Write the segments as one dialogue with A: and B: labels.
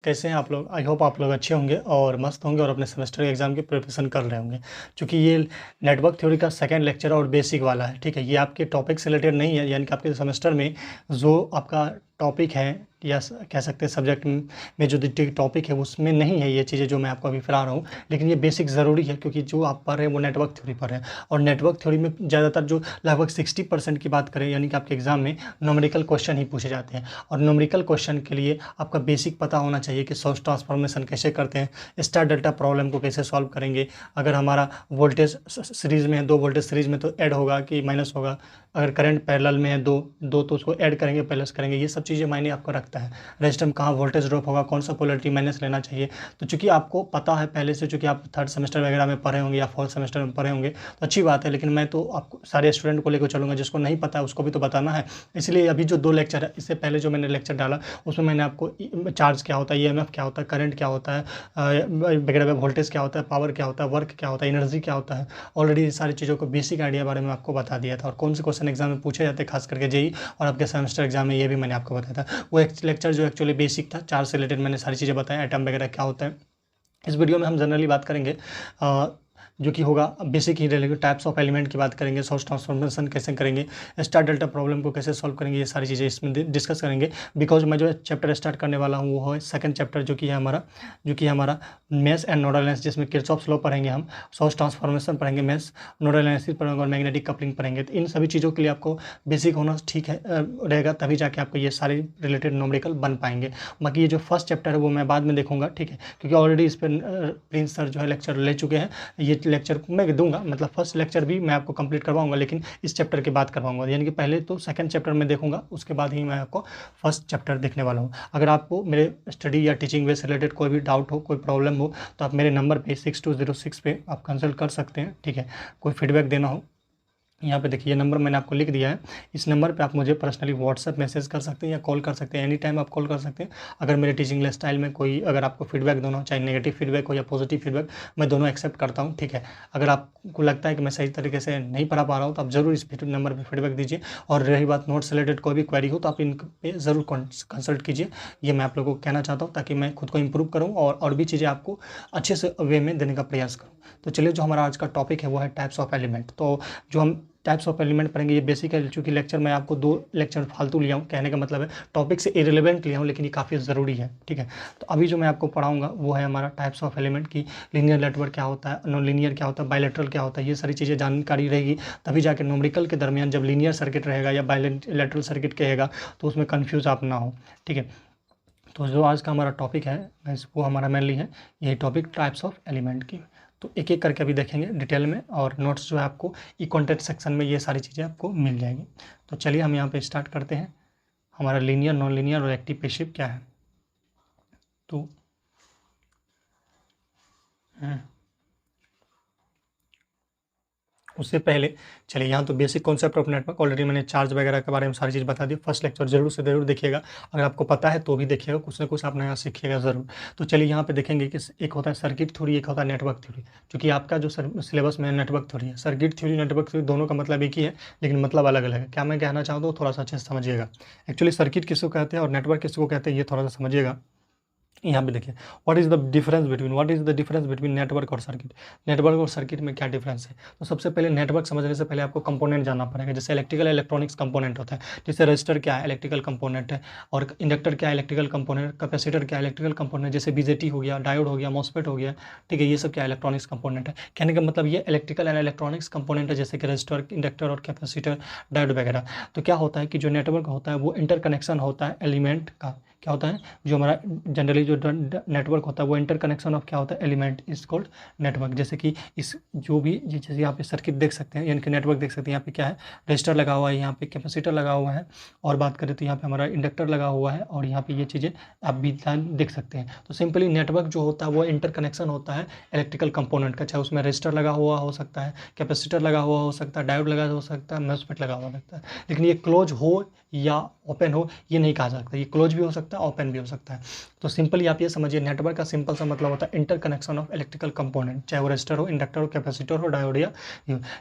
A: कैसे हैं आप लोग। आई होप आप लोग अच्छे होंगे और मस्त होंगे और अपने सेमेस्टर के एग्ज़ाम की प्रिपरेशन कर रहे होंगे। क्योंकि ये नेटवर्क थ्योरी का सेकंड लेक्चर और बेसिक वाला है, ठीक है। ये आपके टॉपिक से रिलेटेड नहीं है, यानी कि आपके सेमेस्टर में जो आपका टॉपिक है या कह सकते हैं सब्जेक्ट में जो टॉपिक है उसमें नहीं है ये चीज़ें जो मैं आपको अभी पढ़ा रहा हूँ। लेकिन ये बेसिक ज़रूरी है क्योंकि जो आप पढ़ रहे हैं वो नेटवर्क थ्योरी पढ़ रहे हैं। और नेटवर्क थ्योरी में ज़्यादातर जो लगभग 60% की बात करें, यानी कि आपके एग्ज़ाम में न्यूमेरिकल क्वेश्चन ही पूछे जाते हैं। और न्यूमेरिकल क्वेश्चन के लिए आपका बेसिक पता होना चाहिए कि सोर्स ट्रांसफॉर्मेशन कैसे करते हैं, स्टार डेल्टा प्रॉब्लम को कैसे सॉल्व करेंगे, अगर हमारा वोल्टेज सीरीज़ में है, 2 वोल्टेज सीरीज़ में तो ऐड होगा कि माइनस होगा, अगर करंट पैरेलल में है दो तो उसको ऐड करेंगे प्लस करेंगे, ये सब चीज़ें मायने आपको रखता है। रेजिस्टेंस कहाँ वोल्टेज ड्रॉप होगा, कौन सा पोलरिटी माइनस लेना चाहिए। तो चूंकि आपको पता है पहले से, चूंकि आप थर्ड सेमेस्टर वगैरह में पढ़े होंगे या फोर्थ सेमेस्टर में पढ़े होंगे तो अच्छी बात है। लेकिन मैं तो आपको सारे स्टूडेंट को लेकर चलूँगा, जिसको नहीं पता है उसको भी तो बताना है। इसलिए अभी जो 2 लेक्चर है, इससे पहले जो मैंने लेक्चर डाला उसमें मैंने आपको चार्ज क्या होता है, EMF क्या होता है, करंट क्या होता है वगैरह, वोल्टेज क्या होता है, पावर क्या होता है, वर्क क्या होता है, एनर्जी क्या होता है, ऑलरेडी सारी चीज़ों को बेसिक आइडिया बारे में आपको बता दिया था। और कौन से क्वेश्चन एग्जाम में पूछे जाते हैं खास करके जेई और आपके सेमेस्टर एग्जाम में, ये भी मैंने आपको बताया था। वो एक लेक्चर जो एक्चुअली बेसिक था, चार्ज से रिलेटेड मैंने सारी चीज़ें बताई, एटम वगैरह क्या होता है। इस वीडियो में हम जनरली बात करेंगे जो कि होगा बेसिक ही रहेगा, टाइप्स ऑफ एलिमेंट की बात करेंगे, सोर्स ट्रांसफॉर्मेशन कैसे करेंगे, स्टार डेल्टा प्रॉब्लम को कैसे सॉल्व करेंगे, ये सारी चीज़ें इसमें डिस्कस करेंगे। बिकॉज मैं जो चैप्टर स्टार्ट करने वाला हूँ वो है सेकंड चैप्टर जो कि है हमारा मेश एंड नोडल एनालिसिस, जिसमें किरचॉफ्स लॉ पढ़ेंगे, हम सोर्स ट्रांसफॉर्मेशन पढ़ेंगे, मेश नोडल एनालिसिस पढ़ेंगे और मैग्नेटिक कपलिंग पढ़ेंगे। तो इन सभी चीज़ों के लिए आपको बेसिक होना ठीक है रहेगा, तभी जाके आपको ये सारे रिलेटेड न्यूमेरिकल बन पाएंगे। बाकी ये जो फर्स्ट चैप्टर है वो मैं बाद में देखूंगा, ठीक है, क्योंकि ऑलरेडी इस पर प्रिंस सर जो है लेक्चर ले चुके हैं। ये लेक्चर मैं दूंगा, मतलब फर्स्ट लेक्चर भी मैं आपको कंप्लीट करवाऊंगा, लेकिन इस चैप्टर के बाद करवाऊंगा। यानी कि पहले तो सेकंड चैप्टर में देखूंगा, उसके बाद ही मैं आपको फर्स्ट चैप्टर देखने वाला हूँ। अगर आपको मेरे स्टडी या टीचिंग वे से रिलेटेड कोई भी डाउट हो, कोई प्रॉब्लम हो, तो आप मेरे नंबर पे 6206 पे आप कंसल्ट कर सकते हैं, ठीक है। कोई फीडबैक देना हो, यहाँ पे देखिए ये नंबर मैंने आपको लिख दिया है। इस नंबर पे आप मुझे पर्सनली व्हाट्सएप मैसेज कर सकते हैं या कॉल कर सकते हैं, एनी टाइम आप कॉल कर सकते हैं। अगर मेरे टीचिंग स्टाइल में कोई, अगर आपको फीडबैक देना हो, चाहे नेगेटिव फीडबैक हो या पॉजिटिव फीडबैक, मैं दोनों एक्सेप्ट करता हूँ, ठीक है। अगर आपको लगता है कि मैं सही तरीके से नहीं पढ़ा पा रहा हूँ तो आप ज़रूर इस नंबर पर फीडबैक दीजिए। और रही बात नोट्स रिलेटेड कोई भी क्वेरी हो तो आप इन पे ज़रूर कंसल्ट कीजिए। ये मैं आप लोगों को कहना चाहता हूँ ताकि मैं खुद को इम्प्रूव करूँ और भी चीज़ें आपको अच्छे से वे में देने का प्रयास करूँ। तो चलिए, जो हमारा आज का टॉपिक है वो है टाइप्स ऑफ एलिमेंट। तो जो हम टाइप्स ऑफ एलिमेंट पढ़ेंगे ये बेसिक है, चूँकि लेक्चर मैं आपको 2 लेक्चर फालतू लिया हूँ, कहने का मतलब है टॉपिक से इरेलेवेंट लिया हूँ, लेकिन ये काफ़ी ज़रूरी है, ठीक है। तो अभी जो मैं आपको पढ़ाऊँगा वो है हमारा टाइप्स ऑफ एलिमेंट की, लीनियर नेटवर्क क्या होता है, नॉन लीनियर क्या होता है, बायलैटरल क्या होता है, ये सारी चीज़ें जानकारी रहेगी। तभी जाके न्यूमेरिकल के दरमियान जब लीनियर सर्किट रहेगा या बायलैटरल सर्किट कहेगा तो उसमें कन्फ्यूज़ आप ना हो, ठीक है। तो जो आज का हमारा टॉपिक है वो हमारा मेनली है यही टॉपिक, टाइप्स ऑफ एलिमेंट की। तो एक एक करके अभी देखेंगे डिटेल में, और नोट्स जो है आपको ई कॉन्टेंट सेक्शन में ये सारी चीज़ें आपको मिल जाएगी। तो चलिए हम यहाँ पे स्टार्ट करते हैं। हमारा लीनियर, नॉन लीनियर और एक्टिव पैसिव क्या है। तो उससे पहले चलिए, यहाँ तो basic concept of network already मैंने चार्ज वगैरह के बारे में सारी चीज़ बता दी। फर्स्ट लेक्चर जरूर से जरूर देखिएगा, अगर आपको पता है तो भी देखिएगा, कुछ ना कुछ आप नया सीखिएगा ज़रूर। तो चलिए यहाँ पे देखेंगे कि एक होता है सर्किट थ्योरी, एक होता है नेटवर्क थ्योरी। क्योंकि आपका जो सिलेबस में नेटवर्क थ्योरी है, सर्किट थ्योरी नेटवर्क थ्योरी दोनों का मतलब एक ही है, लेकिन मतलब अलग अलग है। क्या मैं कहना चाहता हूँ थोड़ा सा अच्छे से समझिएगा। एक्चुअली सर्किट किसको कहते हैं और नेटवर्क किसको कहते हैं ये थोड़ा सा समझिएगा। यहाँ पे देखिए, what is the difference between network और सर्किट। नेटवर्क और सर्किट में क्या डिफरेंस है। तो सबसे पहले नेटवर्क समझने से पहले आपको कंपोनेंट जानना पड़ेगा। जैसे इलेक्ट्रिकल इलेक्ट्रॉनिक्स कंपोनेंट होता है, जैसे रजिस्टर क्या है, इलेक्ट्रिकल कंपोनेंट है, और इंडक्टर क्या है, इलेक्ट्रिकल कंपोनेंट, कैपेसिटर क्या है, इलेक्ट्रिकल कंपोनेंट, जैसे बीजेटी हो गया, डायोड हो गया, मॉसफेट हो गया, ठीक है। ये सब क्या है, इलेक्ट्रॉनिक्स कंपोनेंट है। कहने का मतलब ये इलेक्ट्रिकल एंड इलेक्ट्रॉनिक्स कंपोनेंट है, जैसे कि रजिस्टर, इंडक्टर और कैपेसिटर, डायोड वगैरह। तो क्या होता है कि जो नेटवर्क होता है वो इंटरकनेक्शन होता है एलिमेंट का। क्या होता है, जो हमारा जनरली जो नेटवर्क होता है वो इंटरकनेक्शन ऑफ क्या होता है, एलिमेंट इज कॉल्ड नेटवर्क। जैसे कि इस जो भी जैसे यहाँ पे सर्किट देख सकते हैं, यानी कि नेटवर्क देख सकते हैं, यहाँ पे क्या है, रजिस्टर लगा हुआ है, यहाँ पे कैपेसिटर लगा हुआ है, और बात करें तो यहाँ पे हमारा इंडक्टर लगा हुआ है, और यहाँ पे ये चीज़ें आप भी देख सकते हैं। तो सिंपली नेटवर्क जो होता है वो इंटरकनेक्शन होता है इलेक्ट्रिकल कंपोनेंट का, चाहे उसमें रजिस्टर लगा हुआ हो सकता है, कैपेसिटर लगा हुआ हो सकता है, डायोड लगा हो सकता है, मॉसफेट लगा हुआ सकता है। लेकिन ये क्लोज हो या ओपन हो ये नहीं कहा जा सकता। ये क्लोज भी हो सकता सकता है, ओपन भी हो सकता है। तो सिंपली आप ये समझिए, नेटवर्क का सिंपल सा मतलब होता है इंटरकनेक्शन ऑफ इलेक्ट्रिकल कंपोनेंट, चाहे वो रेजिस्टर हो, इंडक्टर हो, कैपेसिटर हो, डायोड या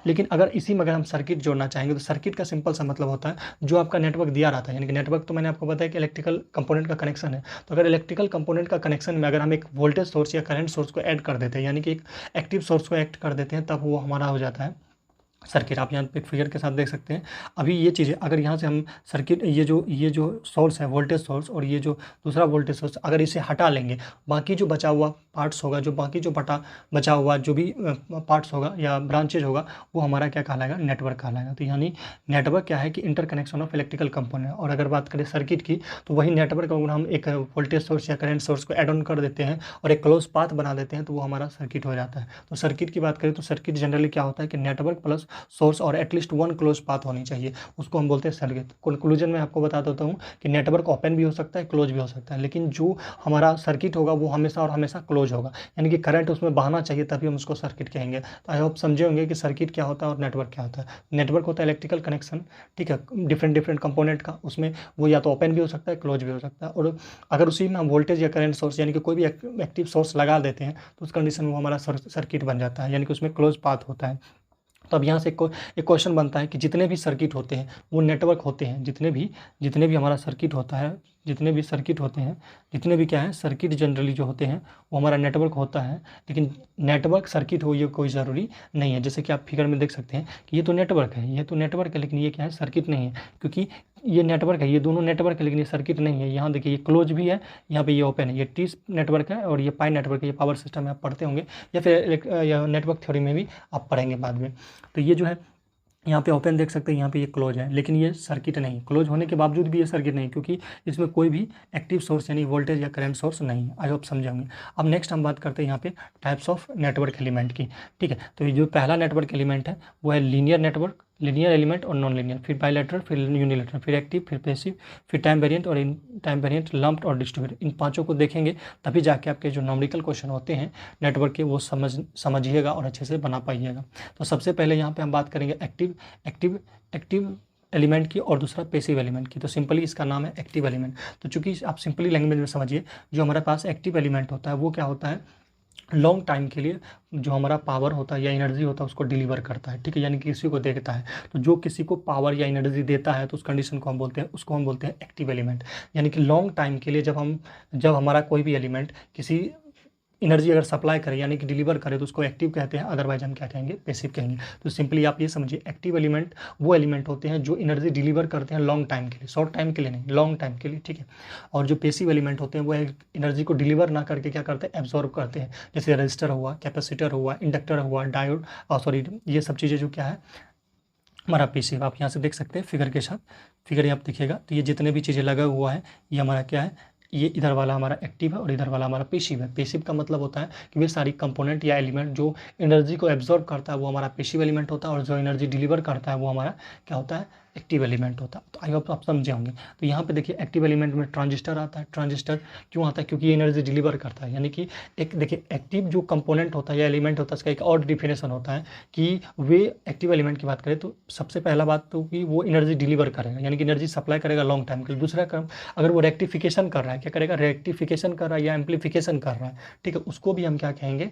A: लेकिन अगर इसी में अगर हम सर्किट जोड़ना चाहेंगे तो सर्किट का सिंपल सा मतलब होता है जो आपका नेटवर्क दिया रहता है, यानी कि नेटवर्क तो मैंने आपको बताया कि इलेक्ट्रिकल कंपोनेंट का कनेक्शन है। तो अगर इलेक्ट्रिकल कंपोनेंट का कनेक्शन में अगर हम एक वोल्टेज सोर्स या करंट सोर्स को ऐड कर देते हैं, यानी कि एक एक्टिव सोर्स को ऐड कर देते हैं, तब वो हमारा हो जाता है सर्किट। आप यहाँ पे फिगर के साथ देख सकते हैं। अभी ये चीज़ें अगर यहाँ से हम सर्किट ये जो सोर्स है वोल्टेज सोर्स और ये जो दूसरा वोल्टेज सोर्स, अगर इसे हटा लेंगे, बाकी जो बचा हुआ पार्ट्स होगा, जो बाकी जो बचा हुआ जो भी पार्ट्स होगा या ब्रांचेज होगा, वो हमारा क्या कहलाएगा, नेटवर्क कहलाएगा। तो यानी नेटवर्क क्या है कि इंटरकनेक्शन ऑफ इलेक्ट्रिकल कंपोनेंट। और अगर बात करें सर्किट की, तो वही नेटवर्क अगर हम एक वोल्टेज सोर्स या करंट सोर्स को एड ऑन कर देते हैं और एक क्लोज पाथ बना देते हैं, तो वो हमारा सर्किट हो जाता है। तो सर्किट की बात करें तो सर्किट जनरली क्या होता है कि नेटवर्क प्लस सोर्स और एटलीस्ट वन क्लोज पाथ होनी चाहिए, उसको हम बोलते हैं सर्किट। कंक्लूजन में आपको बता देता हूँ कि नेटवर्क ओपन भी हो सकता है, क्लोज भी हो सकता है, लेकिन जो हमारा सर्किट होगा वो हमेशा और हमेशा क्लोज होगा, यानी कि करंट उसमें बहना चाहिए, तभी हम उसको सर्किट कहेंगे। तो आई होप समझे होंगे कि सर्किट क्या होता है और नेटवर्क क्या होता है। नेटवर्क होता है इलेक्ट्रिकल कनेक्शन, ठीक है, डिफरेंट कंपोनेंट का, उसमें वो या तो ओपन भी हो सकता है, क्लोज भी हो सकता है। और अगर उसी में हम वोल्टेज या करंट सोर्स यानी कि कोई भी एक्टिव सोर्स लगा देते हैं तो उस कंडीशन में वो हमारा सर्किट बन जाता है, यानी कि उसमें क्लोज पाथ होता है। तो अब यहाँ से एक क्वेश्चन बनता है कि जितने भी सर्किट होते हैं वो नेटवर्क होते हैं, जितने भी हमारा सर्किट होता है, जितने भी सर्किट होते हैं, जितने भी क्या है सर्किट जनरली जो होते हैं वो हमारा नेटवर्क होता है। लेकिन नेटवर्क सर्किट हो ये कोई ज़रूरी नहीं है। जैसे कि आप फिगर में देख सकते हैं कि ये तो नेटवर्क है, ये तो नेटवर्क है, लेकिन ये क्या है, सर्किट नहीं है, क्योंकि ये नेटवर्क है, ये दोनों नेटवर्क है, लेकिन ये सर्किट नहीं है। यहाँ देखिए ये क्लोज भी है, यहाँ पे ये ओपन है, ये टी नेटवर्क है और ये पाई नेटवर्क है। ये पावर सिस्टम में आप पढ़ते होंगे या फिर नेटवर्क थ्योरी में भी आप पढ़ेंगे बाद में। तो ये जो है यहाँ पे ओपन देख सकते हैं, यहाँ पे ये क्लोज है, लेकिन ये सर्किट नहीं, क्लोज होने के बावजूद भी ये सर्किट नहीं, क्योंकि इसमें कोई भी एक्टिव सोर्स यानी वोल्टेज या करंट सोर्स नहीं है। आई होप समझेंगे। अब नेक्स्ट हम बात करते हैं यहाँ पे टाइप्स ऑफ नेटवर्क एलिमेंट की, ठीक है। तो ये जो पहला नेटवर्क एलिमेंट है वो है लीनियर नेटवर्क, लीनियर एलिमेंट और नॉन लीनियर, फिर बायलैटरल, फिर यूनिलैटरल, फिर एक्टिव, फिर पैसिव, फिर टाइम वेरिएंट और इन टाइम वेरिएंट, लंप्ड और डिस्ट्रीब्यूटेड। इन पांचों को देखेंगे तभी जाके आपके जो न्यूमेरिकल क्वेश्चन होते हैं नेटवर्क के वो समझिएगा और अच्छे से बना पाइएगा। तो सबसे पहले यहाँ पे हम बात करेंगे एक्टिव एलिमेंट की और दूसरा पैसिव एलिमेंट की। तो सिंपली इसका नाम है एक्टिव एलिमेंट। तो चूंकि आप सिंपली लैंग्वेज में समझिए, जो हमारे पास एक्टिव एलिमेंट होता है वो क्या होता है, लॉन्ग टाइम के लिए जो हमारा पावर होता है या एनर्जी होता है उसको डिलीवर करता है, ठीक है, यानी कि किसी को देखता है। तो जो किसी को पावर या एनर्जी देता है तो उस कंडीशन को हम बोलते हैं, उसको हम बोलते हैं एक्टिव एलिमेंट। यानी कि लॉन्ग टाइम के लिए जब हमारा कोई भी एलिमेंट किसी एनर्जी अगर सप्लाई करे यानी कि डिलीवर करे तो उसको एक्टिव कहते हैं, अदरवाइज हम क्या कहेंगे, पैसिव कहेंगे। तो सिंपली आप ये समझिए, एक्टिव एलिमेंट वो एलिमेंट होते हैं जो एनर्जी डिलीवर करते हैं लॉन्ग टाइम के लिए, शॉर्ट टाइम के लिए नहीं, लॉन्ग टाइम के लिए, ठीक है। और जो पैसिव एलिमेंट होते हैं वो एनर्जी को डिलीवर ना करके क्या करते हैं, एब्जॉर्ब करते हैं। जैसे रजिस्टर हुआ, कैपेसिटर हुआ, इंडक्टर हुआ, डायोड, सॉरी ये सब चीज़ें जो क्या है हमारा पैसिव। आप यहाँ से देख सकते हैं फिगर के साथ, फिगर आप देखिएगा तो ये जितने भी चीज़ें लगा हुआ है ये हमारा क्या है, ये इधर वाला हमारा एक्टिव है और इधर वाला हमारा पैसिव है। पैसिव का मतलब होता है कि वे सारी कंपोनेंट या एलिमेंट जो एनर्जी को एब्जॉर्ब करता है वो हमारा पैसिव एलिमेंट होता है, और जो एनर्जी डिलीवर करता है वो हमारा क्या होता है, एक्टिव एलिमेंट होता है। तो आई होप आप समझे होंगे। तो यहाँ पे देखिए एक्टिव एलिमेंट में ट्रांजिस्टर आता है। ट्रांजिस्टर क्यों आता है, क्योंकि ये एनर्जी डिलीवर करता है। यानी कि एक देखिए एक्टिव जो कंपोनेंट होता है या एलिमेंट होता है उसका एक और डिफिनेशन होता है कि वे एक्टिव एलिमेंट की बात करें तो सबसे पहला बात तो कि वो एनर्जी डिलीवर करेगा, यानी कि एनर्जी सप्लाई करेगा लॉन्ग टाइम के लिए। दूसरा काम, अगर वो रेक्टिफिकेशन कर रहा है, क्या करेगा, रेक्टिफिकेशन कर रहा है या एम्पलीफिकेशन कर रहा है, ठीक है, उसको भी हम क्या कहेंगे,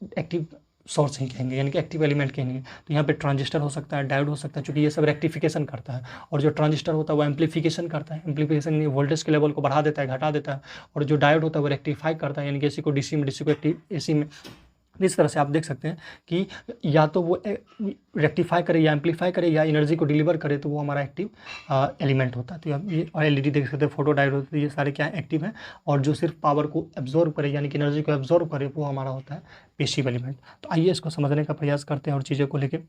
A: एक्टिव सोर्स ही कहेंगे, यानी कि एक्टिव एलिमेंट कहेंगे। तो यहाँ पे ट्रांजिस्टर हो सकता है, डायोड हो सकता है, क्योंकि ये सब रेक्टिफिकेशन करता है। और जो ट्रांजिस्टर होता है वो एम्पलीफिकेशन करता है, एम्पलीफिकेशन वोल्टेज के लेवल को बढ़ा देता है, घटा देता है। और जो डायोड होता है वो रेक्टिफाई करता है, यानी कि एसी को डीसी में, डीसी को एसी में। इस तरह से आप देख सकते हैं कि या तो वो रेक्टिफाई करे या एम्पलीफाई करे या एनर्जी को डिलीवर करे, तो वो हमारा एक्टिव एलिमेंट होता है। तो आप ये और एलईडी देख सकते हैं, फोटो डायोड होते हैं, ये सारे क्या है, एक्टिव हैं। और जो सिर्फ पावर को एब्जॉर्ब करे यानी कि एनर्जी को एब्जॉर्ब करे वो हमारा होता है पैसिव एलिमेंट। तो आइए इसको समझने का प्रयास करते हैं और चीज़ों को लेकर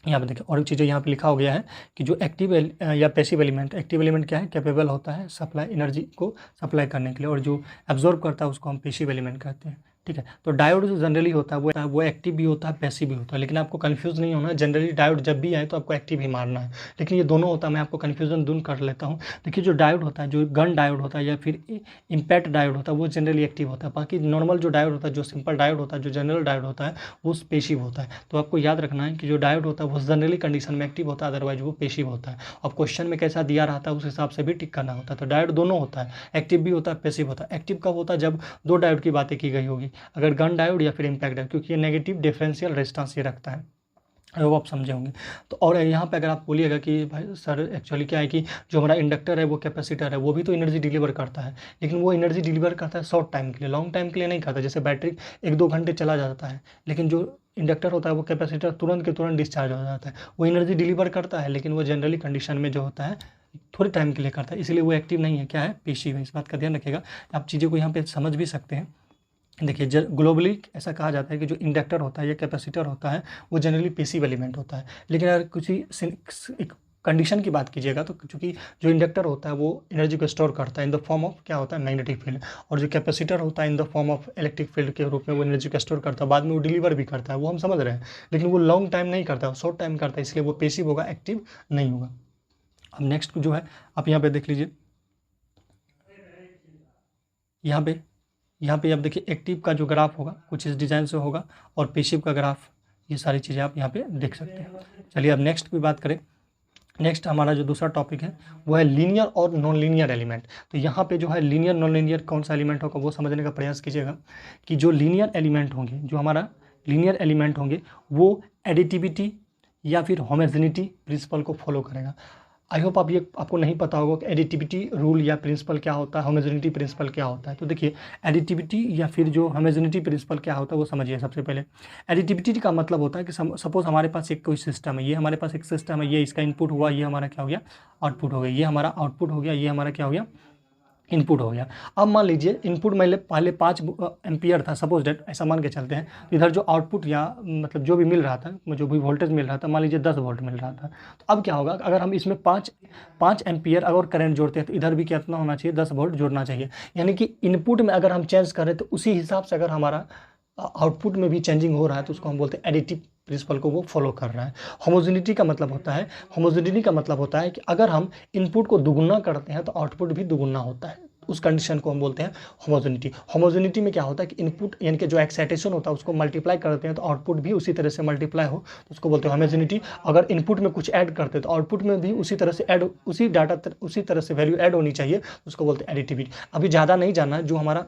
A: यहाँ पे देखिए और चीज़ें यहाँ पे लिखा हो गया है कि जो एक्टिव या पैसिव एलिमेंट, एक्टिव एलिमेंट क्या है, कैपेबल होता है सप्लाई एनर्जी को सप्लाई करने के लिए, और जो एब्जॉर्ब करता है उसको हम पैसिव एलिमेंट कहते हैं। ठीक है। तो डायोड जो जनरली होता है वो एक्टिव भी होता है, पैसिव भी होता है, लेकिन आपको कंफ्यूज नहीं होना। जनरली डायोड जब भी आए तो आपको एक्टिव ही मारना है, लेकिन ये दोनों होता है। मैं आपको कन्फ्यूजन दूर कर लेता हूँ। देखिए जो डायोड होता है, जो गन डायोड होता है या फिर इम्पैक्ट डायोड होता है, वो जनरली एक्टिव होता है। बाकी नॉर्मल जो डायोड होता है, जो सिंपल डायोड होता है, जो जनरल डायोड होता है, वो पेसिव होता है। तो आपको याद रखना है कि जो डायोड होता है वो जनरली कंडीशन में एक्टिव होता है, अदरवाइज वो पेसिव होता है। अब क्वेश्चन में कैसा दिया रहता है उस हिसाब से भी टिक करना होता है। तो डायोड दोनों होता है, एक्टिव भी होता है, पेसिव होता है। एक्टिव कब होता है? जब दो डायोड की बातें की गई होगी, अगर गन डायोड या फिर इम्पैक्ट डायोड, क्योंकि ये नेगेटिव डिफरेंशियल रेजिस्टेंस ये रखता है, वो आप समझे होंगे। तो और यहाँ पे अगर आप बोलिएगा कि भाई सर एक्चुअली क्या है कि जो हमारा इंडक्टर है वो कैपेसिटर है, वो भी तो एनर्जी डिलीवर करता है, लेकिन वो एनर्जी डिलीवर करता है शॉर्ट टाइम के लिए, लॉन्ग टाइम के लिए नहीं करता। जैसे बैटरी 1-2 घंटे चला जाता है, लेकिन जो इंडक्टर होता है वो कैपेसिटर तुरंत के तुरंत डिस्चार्ज हो जाता है। वो एनर्जी डिलीवर करता है, लेकिन वो जनरली कंडीशन में जो होता है थोड़े टाइम के लिए करता है, इसलिए वो एक्टिव नहीं है। क्या है? पेसिव है। इस बात का ध्यान रखिएगा। आप चीज़ों को यहाँ पे समझ भी सकते हैं। देखिए ग्लोबली ऐसा कहा जाता है कि जो इंडक्टर होता है या कैपेसिटर होता है वो जनरली पेसिव एलिमेंट होता है, लेकिन अगर कुछ एक कंडीशन की बात कीजिएगा तो चूंकि जो इंडक्टर होता है वो एनर्जी को स्टोर करता है इन द फॉर्म ऑफ क्या होता है? मैग्नेटिक फील्ड, और जो कैपेसिटर होता है in the form of electric field के रूप में वो एनर्जी को स्टोर करता है, बाद में वो डिलीवर भी करता है, वो हम समझ रहे हैं, लेकिन वो लॉन्ग टाइम नहीं करता है, शॉर्ट टाइम करता है, इसलिए वो पेसिव होगा, एक्टिव नहीं होगा। अब नेक्स्ट जो है आप यहाँ पे देख लीजिए, यहाँ पे आप देखिए एक्टिव का जो ग्राफ होगा कुछ इस डिज़ाइन से होगा, और पेसिव का ग्राफ, ये सारी चीज़ें आप यहाँ पे देख सकते हैं। चलिए अब नेक्स्ट की बात करें। नेक्स्ट हमारा जो दूसरा टॉपिक है वो है लीनियर और नॉन लीनियर एलिमेंट। तो यहाँ पे जो है लीनियर नॉन लीनियर कौन सा एलिमेंट होगा वो समझने का प्रयास कीजिएगा कि जो लीनियर एलिमेंट होंगे, जो हमारा लीनियर एलिमेंट होंगे वो एडिटिविटी या फिर होमोजेनिटी प्रिंसिपल को फॉलो करेगा। आई होप आपको नहीं पता होगा कि एडिटिविटी रूल या प्रिंसिपल क्या होता है, होमोजेनिटी प्रिंसिपल क्या होता है। तो देखिए एडिटिविटी या फिर जो होमोजेनिटी प्रिंसिपल क्या होता है वो समझिए। सबसे पहले एडिटिविटी का मतलब होता है कि सपोज हमारे पास एक कोई सिस्टम है, ये हमारे पास एक सिस्टम है, ये इसका इनपुट हुआ, ये हमारा क्या हो गया? आउटपुट हो गया। ये हमारा आउटपुट हो गया, ये हमारा क्या हो गया? इनपुट हो गया। अब मान लीजिए इनपुट पहले 5 एम्पियर था, सपोज डेट ऐसा मान के चलते हैं। तो इधर जो आउटपुट या मतलब जो भी मिल रहा था, जो भी वोल्टेज मिल रहा था, मान लीजिए 10 वोल्ट मिल रहा था। तो अब क्या होगा? अगर हम इसमें 5 एम्पियर अगर करंट जोड़ते हैं तो इधर भी कितना होना चाहिए? 10 वोल्ट जोड़ना चाहिए। यानी कि इनपुट में अगर हम चेंज करें तो उसी हिसाब से अगर हमारा आउटपुट में भी चेंजिंग हो रहा है तो उसको हम बोलते हैं एडिटिव प्रिंसिपल को वो फॉलो कर रहा है। होमोजेनिटी का मतलब होता है कि अगर हम इनपुट को दुगुना करते हैं तो आउटपुट भी दुगुना होता है, उस कंडीशन को हम बोलते हैं होमोजेनिटी। होमोजेनिटी में क्या होता है कि इनपुट यानी कि जो एक्साइटेशन होता है उसको मल्टीप्लाई करते हैं तो आउटपुट भी उसी तरह से मल्टीप्लाई हो, तो उसको बोलते हैं होमोजेनिटी। अगर इनपुट में कुछ ऐड करते हैं तो आउटपुट में भी उसी तरह से ऐड, उसी तरह से वैल्यू ऐड होनी चाहिए, उसको बोलते हैं एडिटिविटी। अभी ज़्यादा नहीं जानना है, जो हमारा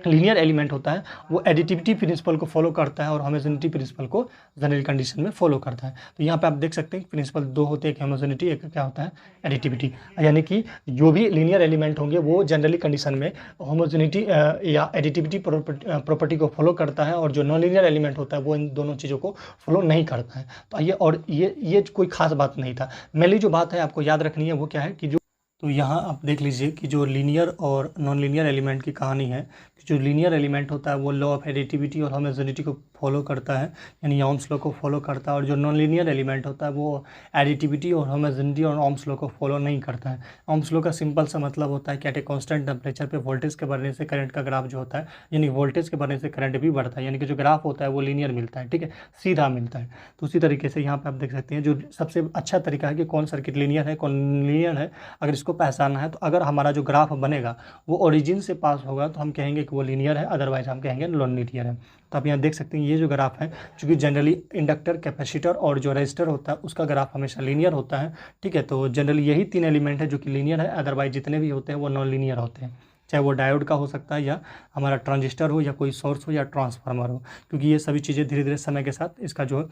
A: लीनियर एलिमेंट होता है वो एडिटिविटी प्रिंसिपल को फॉलो करता है और होमोजेनिटी प्रिंसिपल को जनरल कंडीशन में फॉलो करता है। तो यहाँ पे आप देख सकते हैं प्रिंसिपल 2 होते हैं, एक होमोजेनिटी, एक क्या होता है? एडिटिविटी। यानी कि जो भी लीनियर एलिमेंट होंगे वो जनरली कंडीशन में होमोजेनिटी या एडिटिविटी प्रॉपर्टी को फॉलो करता है, और जो नॉन लीनियर एलिमेंट होता है वो इन दोनों चीज़ों को फॉलो नहीं करता है। तो ये कोई खास बात नहीं था। मेनली जो बात है आपको याद रखनी है वो क्या है कि तो यहाँ आप देख लीजिए कि जो लीनियर और नॉन लीनियर एलिमेंट की कहानी है कि जो लीनियर एलिमेंट होता है वो लॉ ऑफ एडिटिविटी और होमोजेनिटी को फॉलो करता है, यानी ओम्स लॉ को फॉलो करता है, और जो नॉन लीनियर एलिमेंट होता है वो एडिटिविटी और होमोजेनिटी और ओम्स लॉ को फॉलो नहीं करता है। ओम्स लॉ का सिंपल सा मतलब होता है कि एट ए कॉन्स्टेंट टेम्परेचर पे वोल्टेज के बढ़ने से करंट का ग्राफ जो होता है, यानी वोल्टेज के बढ़ने से करंट भी बढ़ता है, यानी कि जो ग्राफ होता है वो लीनियर मिलता है, ठीक है, सीधा मिलता है। तो उसी तरीके से यहाँ पर आप देख सकते हैं जो सबसे अच्छा तरीका है कि कौन सर्किट लीनियर है कौन लीनियर है, अगर इसको पहचानना है तो अगर हमारा जो ग्राफ बनेगा वो ओरिजिन से पास होगा तो हम कहेंगे कि वो लीनियर है, अदरवाइज हम कहेंगे नॉन लीनियर है। तो आप यहाँ देख सकते हैं ये जो ग्राफ है, चूँकि जनरली इंडक्टर, कैपेसिटर और जो रेजिस्टर होता है उसका ग्राफ हमेशा लीनियर होता है, ठीक है। तो जनरली यही 3 एलिमेंट है जो कि लीनियर है, अदरवाइज जितने भी होते हैं वो नॉन लीनियर होते हैं, चाहे वो डायोड का हो सकता है या हमारा ट्रांजिस्टर हो या कोई सोर्स हो या ट्रांसफार्मर हो, क्योंकि ये सभी चीज़ें धीरे धीरे समय के साथ इसका जो